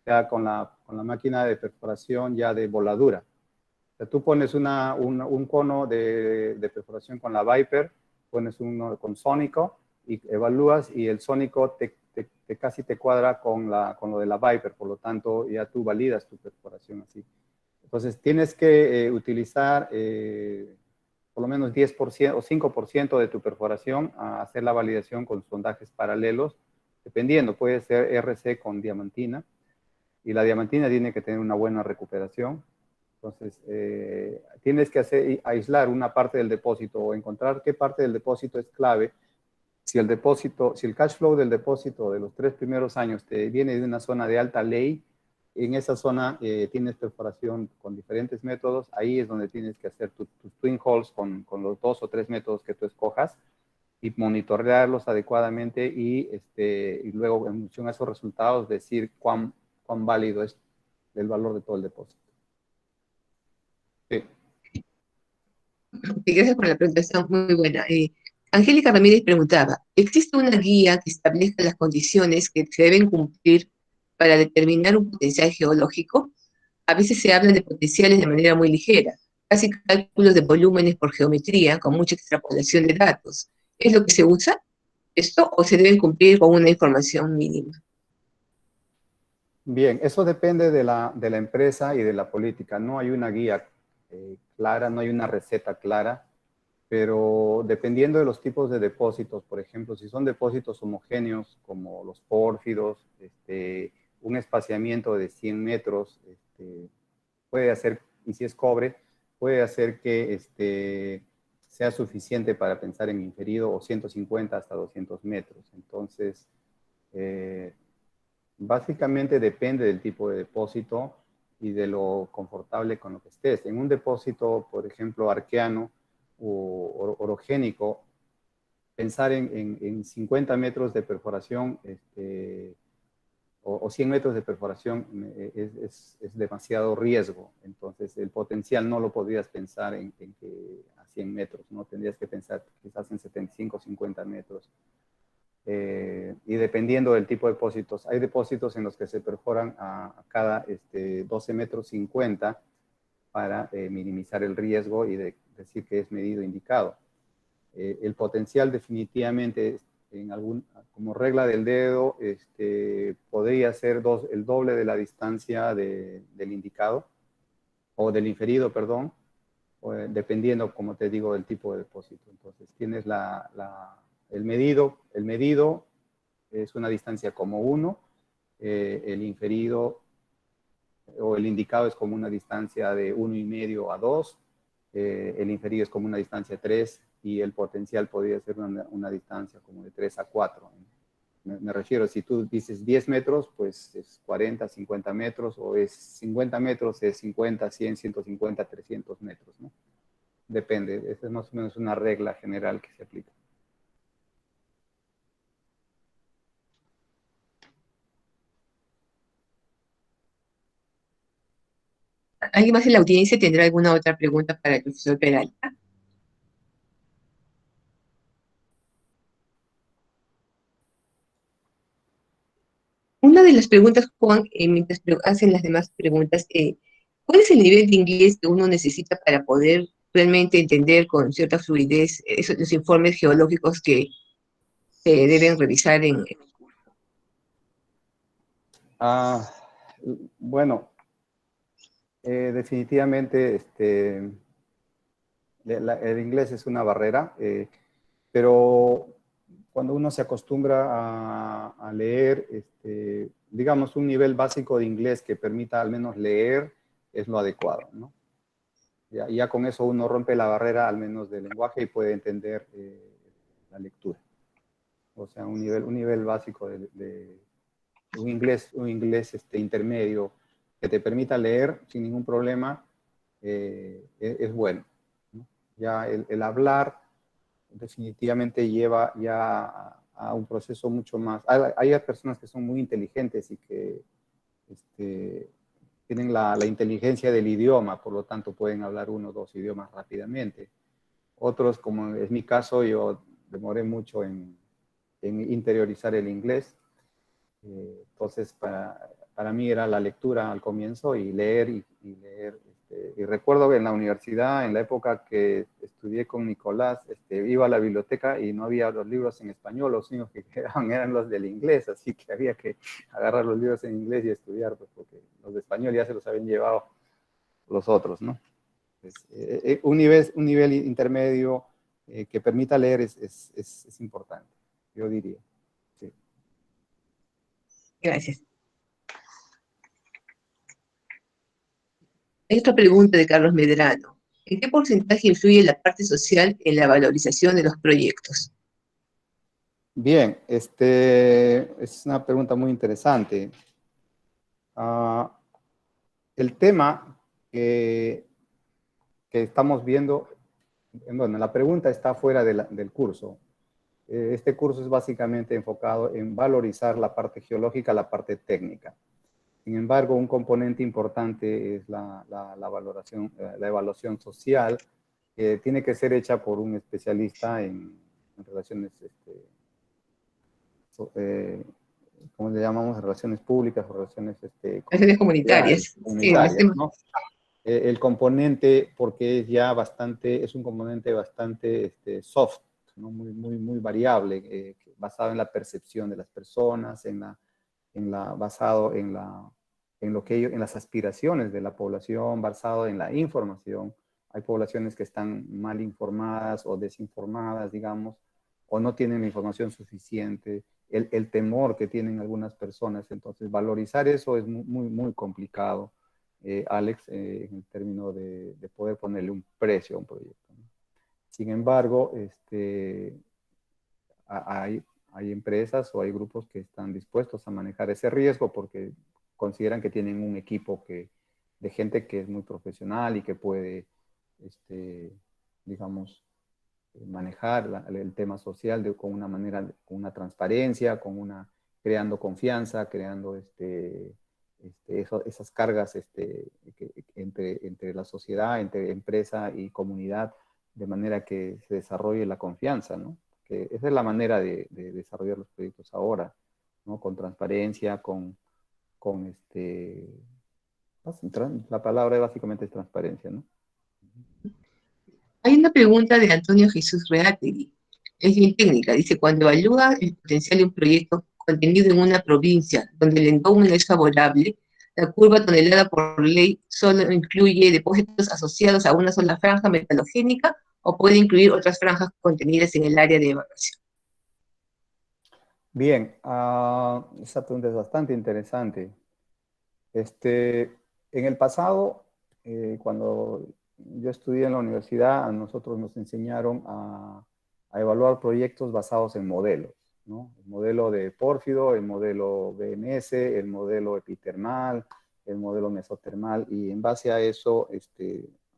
ya con la máquina de perforación ya de voladura. O sea, tú pones un cono de perforación con la Viper, pones uno con sónico y evalúas y el sónico casi te cuadra con lo de la Viper, por lo tanto ya tú validas tu perforación así. Entonces, tienes que utilizar por lo menos 10% o 5% de tu perforación a hacer la validación con sondajes paralelos, dependiendo, puede ser RC con diamantina, y la diamantina tiene que tener una buena recuperación. Entonces, tienes que aislar una parte del depósito o encontrar qué parte del depósito es clave. Si el cash flow del depósito de los 3 primeros años te viene de una zona de alta ley, en esa zona tienes perforación con diferentes métodos, ahí es donde tienes que hacer tus twin holes con los 2 o 3 métodos que tú escojas y monitorearlos adecuadamente y luego en función a esos resultados decir cuán válido es el valor de todo el depósito. Sí. Y gracias por la pregunta, está muy buena. Angélica Ramírez preguntaba, ¿existe una guía que establezca las condiciones que se deben cumplir para determinar un potencial geológico? A veces se habla de potenciales de manera muy ligera, casi cálculos de volúmenes por geometría, con mucha extrapolación de datos. ¿Es lo que se usa esto o se deben cumplir con una información mínima? Bien, eso depende de la empresa y de la política. No hay una guía clara, no hay una receta clara, pero dependiendo de los tipos de depósitos, por ejemplo, si son depósitos homogéneos como los pórfidos, un espaciamiento de 100 metros puede hacer, y si es cobre, puede hacer que sea suficiente para pensar en inferido o 150 hasta 200 metros. Entonces, básicamente depende del tipo de depósito y de lo confortable con lo que estés. En un depósito, por ejemplo, arqueano o orogénico, pensar en 50 metros de perforación o 100 metros de perforación es demasiado riesgo. Entonces, el potencial no lo podrías pensar en que a 100 metros, ¿no? Tendrías que pensar quizás en 75 o 50 metros. Y dependiendo del tipo de depósitos, hay depósitos en los que se perforan a cada 12 metros 50 para minimizar el riesgo y decir que es medido indicado. El potencial definitivamente, como regla del dedo, podría ser el doble de la distancia del indicado, o del inferido, perdón, dependiendo, como te digo, del tipo de depósito. Entonces, tienes el medido es una distancia como 1, el inferido o el indicado es como una distancia de 1,5 a 2, el inferido es como una distancia 3 y el potencial podría ser una distancia como de 3 a 4. Me refiero, si tú dices 10 metros, pues es 40, 50 metros, o es 50 metros, es 50, 100, 150, 300 metros, ¿no? Depende, esa es más o menos una regla general que se aplica. ¿Alguien más en la audiencia tendrá alguna otra pregunta para el profesor Peralta? Una de las preguntas, Juan, mientras hacen las demás preguntas, ¿cuál es el nivel de inglés que uno necesita para poder realmente entender con cierta fluidez los informes geológicos que se deben revisar en... Bueno, Definitivamente, el inglés es una barrera, pero cuando uno se acostumbra a leer, digamos, un nivel básico de inglés que permita al menos leer, es lo adecuado, ¿no? Ya con eso uno rompe la barrera al menos del lenguaje y puede entender la lectura. O sea, un nivel básico de un inglés intermedio que te permita leer sin ningún problema, es bueno, ¿no? Ya el hablar definitivamente lleva ya a un proceso mucho más. Hay personas que son muy inteligentes y que tienen la inteligencia del idioma, por lo tanto pueden hablar uno o dos idiomas rápidamente. Otros, como es mi caso, yo demoré mucho en interiorizar el inglés. Entonces, para mí era la lectura al comienzo y leer y leer. Y recuerdo que en la universidad, en la época que estudié con Nicolás, iba a la biblioteca y no había los libros en español, los únicos que quedaban eran los del inglés, así que había que agarrar los libros en inglés y estudiar, pues, porque los de español ya se los habían llevado los otros, ¿no? Pues, un nivel intermedio que permita leer es importante, yo diría. Sí. Gracias. Hay otra pregunta de Carlos Medrano. ¿En qué porcentaje influye la parte social en la valorización de los proyectos? Bien, es una pregunta muy interesante. Ah, el tema que estamos viendo, bueno, la pregunta está fuera del curso. Este curso es básicamente enfocado en valorizar la parte geológica, la parte técnica. Sin embargo, un componente importante es la valoración, la evaluación social, que tiene que ser hecha por un especialista en relaciones, ¿cómo le llamamos? Relaciones públicas o relaciones Relaciones comunitarias, comunitarias. Sí, en el tema. ¿no? El componente, porque es ya bastante, es un componente bastante soft, ¿no? Muy variable, basado en la percepción de las personas, basado en las aspiraciones de la población, basado en la información. Hay poblaciones que están mal informadas o desinformadas, digamos, o no tienen la información suficiente, el temor que tienen algunas personas. Entonces, valorizar eso es muy complicado, Alex, en el término de poder ponerle un precio a un proyecto, ¿no? Sin embargo, hay, hay empresas o hay grupos que están dispuestos a manejar ese riesgo porque consideran que tienen un equipo de gente que es muy profesional y que puede, digamos, manejar el tema social con una manera, con una transparencia, creando confianza, creando esas cargas entre la sociedad, entre empresa y comunidad, de manera que se desarrolle la confianza, ¿no? Que esa es la manera de desarrollar los proyectos ahora, ¿no? Con transparencia, con la palabra básicamente es transparencia, ¿no? Hay una pregunta de Antonio Jesús Reategui. Es bien técnica. Dice, cuando evalúa el potencial de un proyecto contenido en una provincia donde el endowment es favorable, la curva tonelada por ley solo incluye depósitos asociados a una sola franja metalogénica o puede incluir otras franjas contenidas en el área de evaluación. Bien, esa pregunta es bastante interesante. En el pasado, cuando yo estudié en la universidad, a nosotros nos enseñaron a evaluar proyectos basados en modelos, ¿no? El modelo de Pórfido, el modelo BMS, el modelo epitermal, el modelo mesotermal, y en base a eso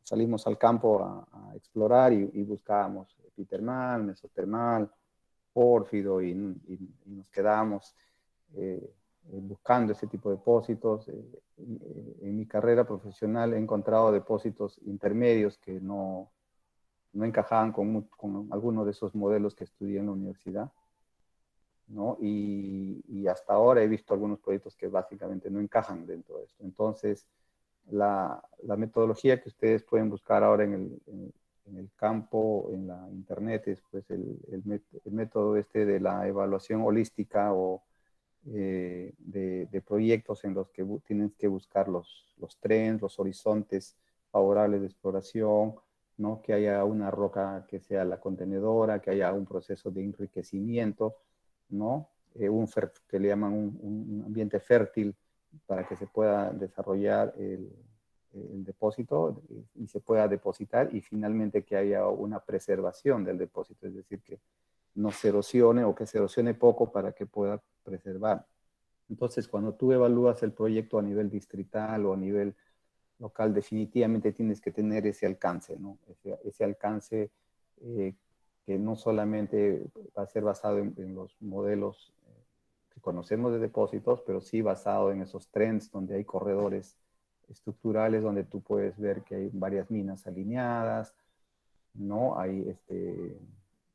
salimos al campo a explorar y buscábamos epitermal, mesotermal, Pórfido, y nos quedábamos buscando ese tipo de depósitos. En mi carrera profesional he encontrado depósitos intermedios que no encajaban con alguno de esos modelos que estudié en la universidad, ¿no? Y hasta ahora he visto algunos proyectos que básicamente no encajan dentro de esto. Entonces, la metodología que ustedes pueden buscar ahora en el campo, en la internet, es pues el método de la evaluación holística o de proyectos en los que tienes que buscar los trends, los horizontes favorables de exploración, ¿no? Que haya una roca que sea la contenedora, que haya un proceso de enriquecimiento, ¿no? Que le llaman un ambiente fértil para que se pueda desarrollar el depósito y se pueda depositar, y finalmente que haya una preservación del depósito, es decir, que no se erosione o que se erosione poco para que pueda preservar. Entonces, cuando tú evalúas el proyecto a nivel distrital o a nivel local, definitivamente tienes que tener ese alcance, ¿no? Ese alcance que no solamente va a ser basado en los modelos que conocemos de depósitos, pero sí basado en esos trends donde hay corredores estructurales, donde tú puedes ver que hay varias minas alineadas, ¿no?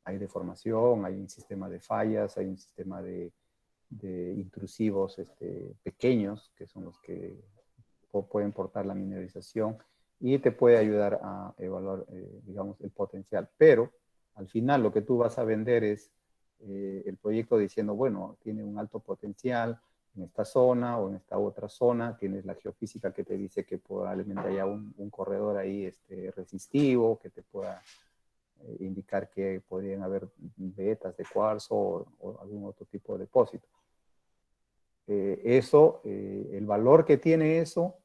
Hay deformación, hay un sistema de fallas, hay un sistema de intrusivos pequeños, que son los que pueden portar la mineralización, y te puede ayudar a evaluar, digamos, el potencial. Pero al final lo que tú vas a vender es el proyecto diciendo, bueno, tiene un alto potencial en esta zona o en esta otra zona, tienes la geofísica que te dice que probablemente haya un corredor ahí resistivo, que te pueda indicar que podrían haber vetas de cuarzo o algún otro tipo de depósito. El valor que tiene eso,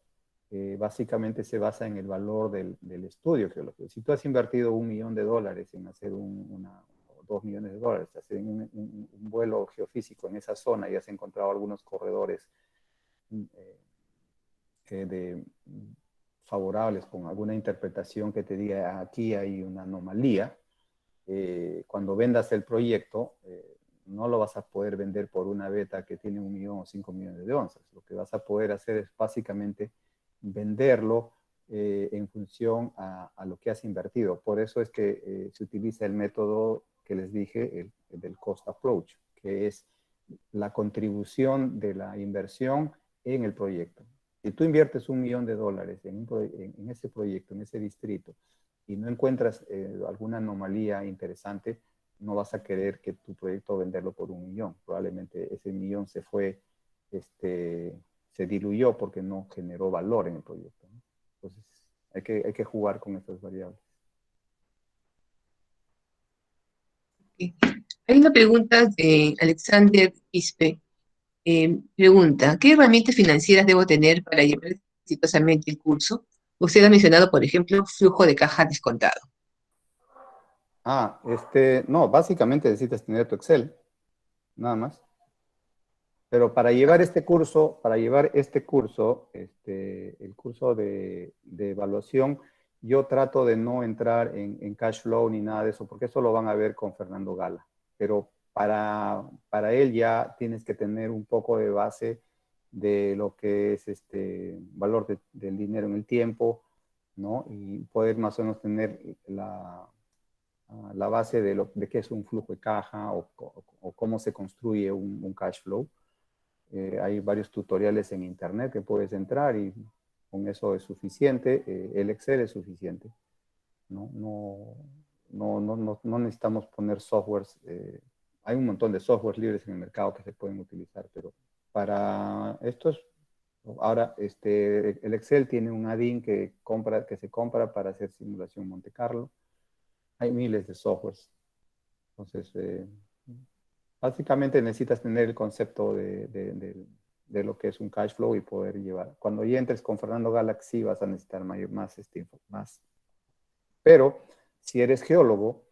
básicamente se basa en el valor del estudio geológico. Si tú has invertido $1 millón en hacer o $2 millones, hacer un vuelo geofísico en esa zona y has encontrado algunos corredores favorables con alguna interpretación que te diga aquí hay una anomalía, cuando vendas el proyecto, no lo vas a poder vender por una beta que tiene 1 millón o 5 millones de onzas. Lo que vas a poder hacer es básicamente venderlo en función a lo que has invertido. Por eso es que se utiliza el método que les dije, el del cost approach, que es la contribución de la inversión en el proyecto. Si tú inviertes $1 millón en ese proyecto, en ese distrito, y no encuentras alguna anomalía interesante, no vas a querer que tu proyecto venderlo por 1 millón. Probablemente ese millón se diluyó porque no generó valor en el proyecto, ¿no? Entonces, hay que jugar con estas variables. Hay una pregunta de Alexander Quispe. Pregunta, ¿qué herramientas financieras debo tener para llevar exitosamente el curso? Usted ha mencionado, por ejemplo, flujo de caja descontado. No, básicamente necesitas tener tu Excel, nada más. Pero para llevar el curso de evaluación, yo trato de no entrar en cash flow ni nada de eso, porque eso lo van a ver con Fernando Gala. Pero para él ya tienes que tener un poco de base de lo que es valor del dinero en el tiempo, ¿no? Y poder más o menos tener la base de qué es un flujo de caja o cómo se construye un cash flow. Hay varios tutoriales en internet que puedes entrar y con eso es suficiente. El Excel es suficiente. No necesitamos poner softwares. Hay un montón de softwares libres en el mercado que se pueden utilizar, pero para esto ahora el Excel tiene un add-in que se compra para hacer simulación Monte Carlo. Hay miles de softwares. Entonces, básicamente necesitas tener el concepto de lo que es un cash flow y poder llevar. Cuando ya entres con Fernando Galaxy vas a necesitar más. Pero si eres geólogo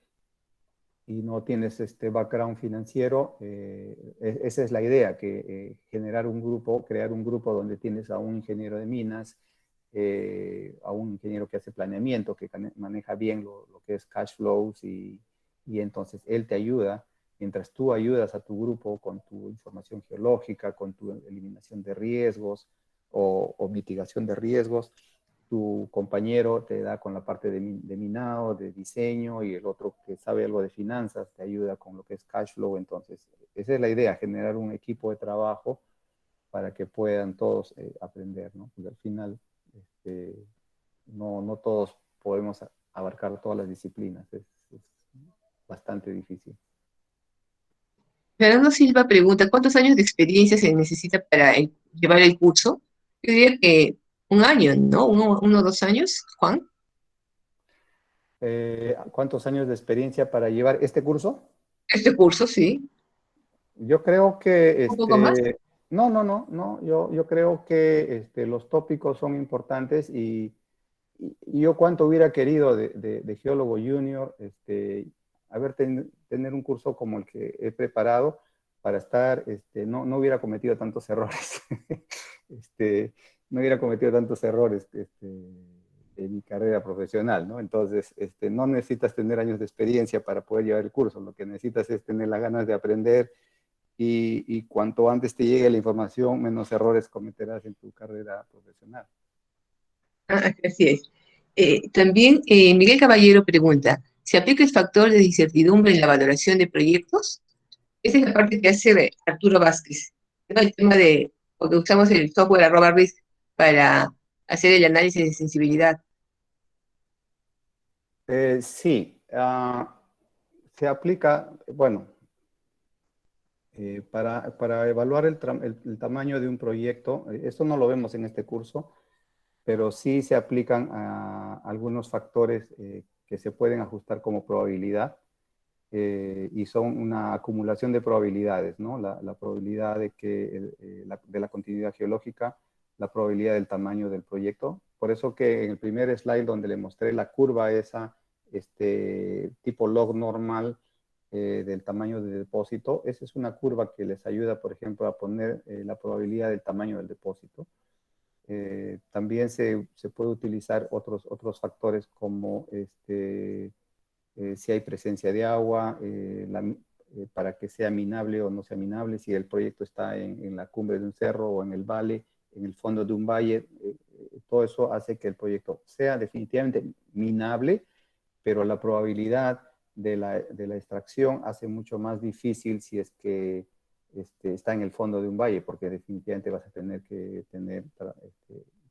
y no tienes este background financiero, esa es la idea, que crear un grupo donde tienes a un ingeniero de minas, a un ingeniero que hace planeamiento, que maneja bien lo que es cash flows y entonces él te ayuda. Mientras tú ayudas a tu grupo con tu información geológica, con tu eliminación de riesgos o mitigación de riesgos, tu compañero te da con la parte de minado, de diseño, y el otro que sabe algo de finanzas te ayuda con lo que es cash flow. Entonces, esa es la idea, generar un equipo de trabajo para que puedan todos aprender, ¿no? Porque al final no todos podemos abarcar todas las disciplinas, es bastante difícil. Fernando Silva pregunta, ¿cuántos años de experiencia se necesita para llevar el curso? Yo diría que un año, ¿no? Uno o 2 años, Juan. ¿Cuántos años de experiencia para llevar este curso? Este curso, sí. Yo creo que, Un poco más. no, yo creo que los tópicos son importantes y yo cuánto hubiera querido de geólogo junior, tener un curso como el que he preparado para estar, no hubiera cometido tantos errores, no hubiera cometido tantos errores, en mi carrera profesional, ¿no? Entonces, no necesitas tener años de experiencia para poder llevar el curso, lo que necesitas es tener las ganas de aprender y cuanto antes te llegue la información, menos errores cometerás en tu carrera profesional. Ah, así es. También Miguel Caballero pregunta, ¿se aplica el factor de incertidumbre en la valoración de proyectos? Esa es la parte que hace Arturo Vázquez. El tema de, porque usamos el software @risk para hacer el análisis de sensibilidad. Sí, se aplica, bueno, para evaluar el tamaño de un proyecto, esto no lo vemos en este curso, pero sí se aplican a algunos factores que se pueden ajustar como probabilidad y son una acumulación de probabilidades, ¿no? La probabilidad de que de la continuidad geológica, la probabilidad del tamaño del proyecto. Por eso que en el primer slide donde le mostré la curva esa, tipo log normal del tamaño del depósito, esa es una curva que les ayuda, por ejemplo, a poner la probabilidad del tamaño del depósito. También se puede utilizar otros factores como si hay presencia de agua, para que sea minable o no sea minable, si el proyecto está en la cumbre de un cerro o en el valle, en el fondo de un valle, todo eso hace que el proyecto sea definitivamente minable, pero la probabilidad de la extracción hace mucho más difícil si es que está en el fondo de un valle, porque definitivamente vas a tener que tener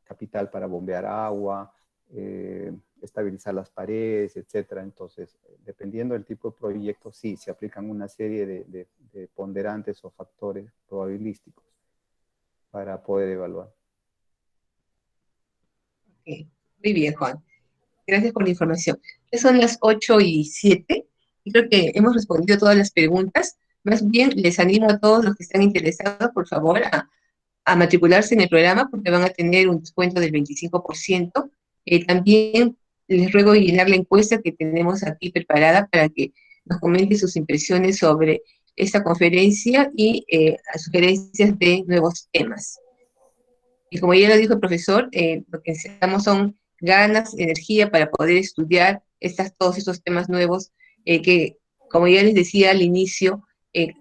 capital para bombear agua, estabilizar las paredes, etcétera. Entonces, dependiendo del tipo de proyecto, sí, se aplican una serie de ponderantes o factores probabilísticos para poder evaluar. Ok, muy bien, Juan. Gracias por la información. Ya son las 8:07 y creo que hemos respondido todas las preguntas. Más bien, les animo a todos los que están interesados, por favor, a matricularse en el programa porque van a tener un descuento del 25%. También les ruego llenar la encuesta que tenemos aquí preparada para que nos comenten sus impresiones sobre esta conferencia y sugerencias de nuevos temas. Y como ya lo dijo el profesor, lo que necesitamos son ganas, energía para poder estudiar todos estos temas nuevos que, como ya les decía al inicio,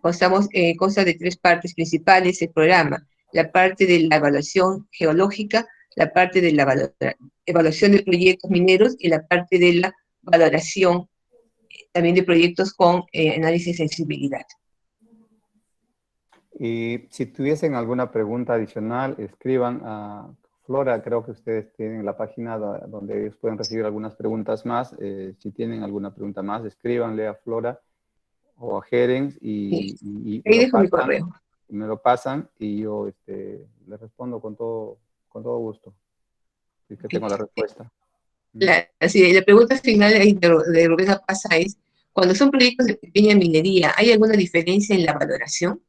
consta de 3 partes principales el programa. La parte de la evaluación geológica, la parte de la evaluación de proyectos mineros y la parte de la valoración también de proyectos con análisis de sensibilidad. Y si tuviesen alguna pregunta adicional, escriban a Flora. Creo que ustedes tienen la página donde ellos pueden recibir algunas preguntas más. Si tienen alguna pregunta más, escríbanle a Flora o a Jerens y Ahí dejo mi correo. me lo pasan y yo les respondo con todo gusto. Y que tengo la respuesta. La pregunta final de Rubén Apasa es, cuando son proyectos de pequeña minería, ¿hay alguna diferencia en la valoración?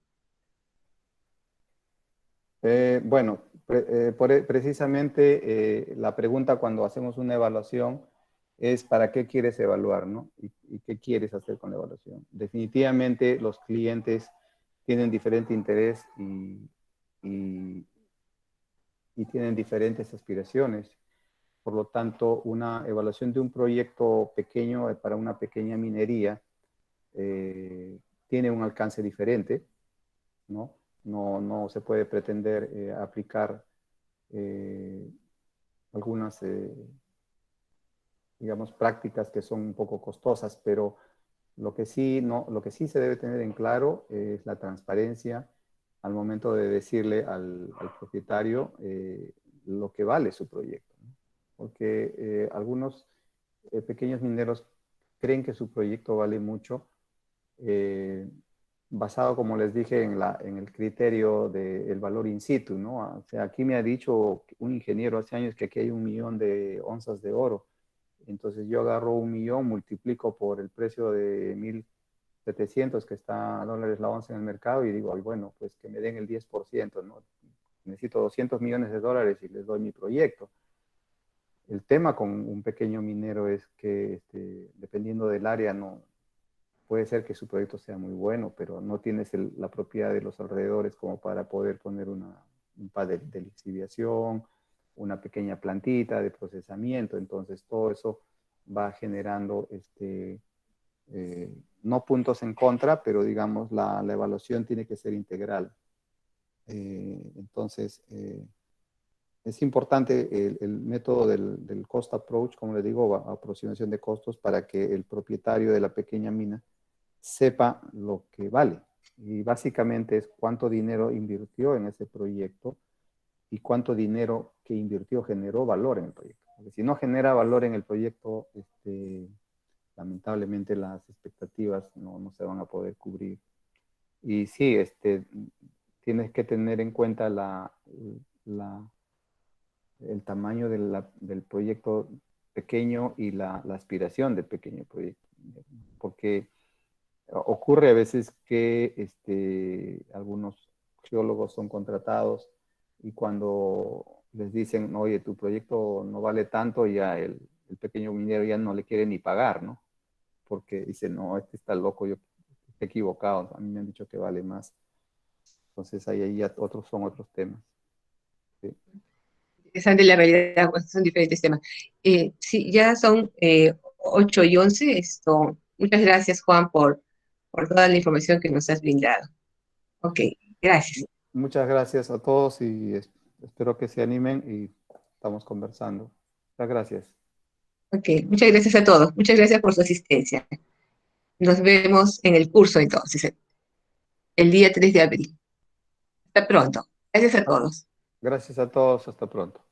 Bueno, precisamente la pregunta cuando hacemos una evaluación es ¿para qué quieres evaluar, no? ¿Y qué quieres hacer con la evaluación? Definitivamente los clientes tienen diferente interés y tienen diferentes aspiraciones. Por lo tanto, una evaluación de un proyecto pequeño para una pequeña minería tiene un alcance diferente, ¿no? No se puede pretender aplicar algunas, digamos, prácticas que son un poco costosas, pero lo que sí se debe tener en claro es la transparencia al momento de decirle al propietario lo que vale su proyecto, ¿no? Porque algunos pequeños mineros creen que su proyecto vale mucho, basado, como les dije, en el criterio del valor in situ, ¿no? O sea, aquí me ha dicho un ingeniero hace años que aquí hay 1.000.000 de onzas de oro. Entonces yo agarro 1.000.000, multiplico por el precio de 1.700 que está a dólares la onza en el mercado y digo, ay, bueno, pues que me den el 10%, ¿no? Necesito 200 millones de dólares y les doy mi proyecto. El tema con un pequeño minero es que dependiendo del área, no puede ser que su proyecto sea muy bueno, pero no tienes la propiedad de los alrededores como para poder poner un pad de lixiviación, una pequeña plantita de procesamiento. Entonces todo eso va generando no puntos en contra, pero digamos la evaluación tiene que ser integral. Entonces, es importante el método del cost approach, como le digo, aproximación de costos, para que el propietario de la pequeña mina sepa lo que vale. Y básicamente es cuánto dinero invirtió en ese proyecto y cuánto dinero que invirtió generó valor en el proyecto. Porque si no genera valor en el proyecto, lamentablemente las expectativas no se van a poder cubrir. Y sí, tienes que tener en cuenta el tamaño del proyecto pequeño y la aspiración del pequeño proyecto. Porque ocurre a veces que algunos geólogos son contratados y cuando les dicen, oye, tu proyecto no vale tanto, ya el pequeño minero ya no le quiere ni pagar, ¿no? Porque dice, no, este está loco, yo estoy equivocado, a mí me han dicho que vale más. Entonces ahí ya son otros temas. Sí. Interesante la realidad, pues, son diferentes temas. Sí, ya son 8:11. Muchas gracias, Juan, por toda la información que nos has brindado. Ok, gracias. Muchas gracias a todos y espero que se animen y estamos conversando. Muchas gracias. Ok, muchas gracias a todos. Muchas gracias por su asistencia. Nos vemos en el curso entonces, el día 3 de abril. Hasta pronto. Gracias a todos. Gracias a todos. Hasta pronto.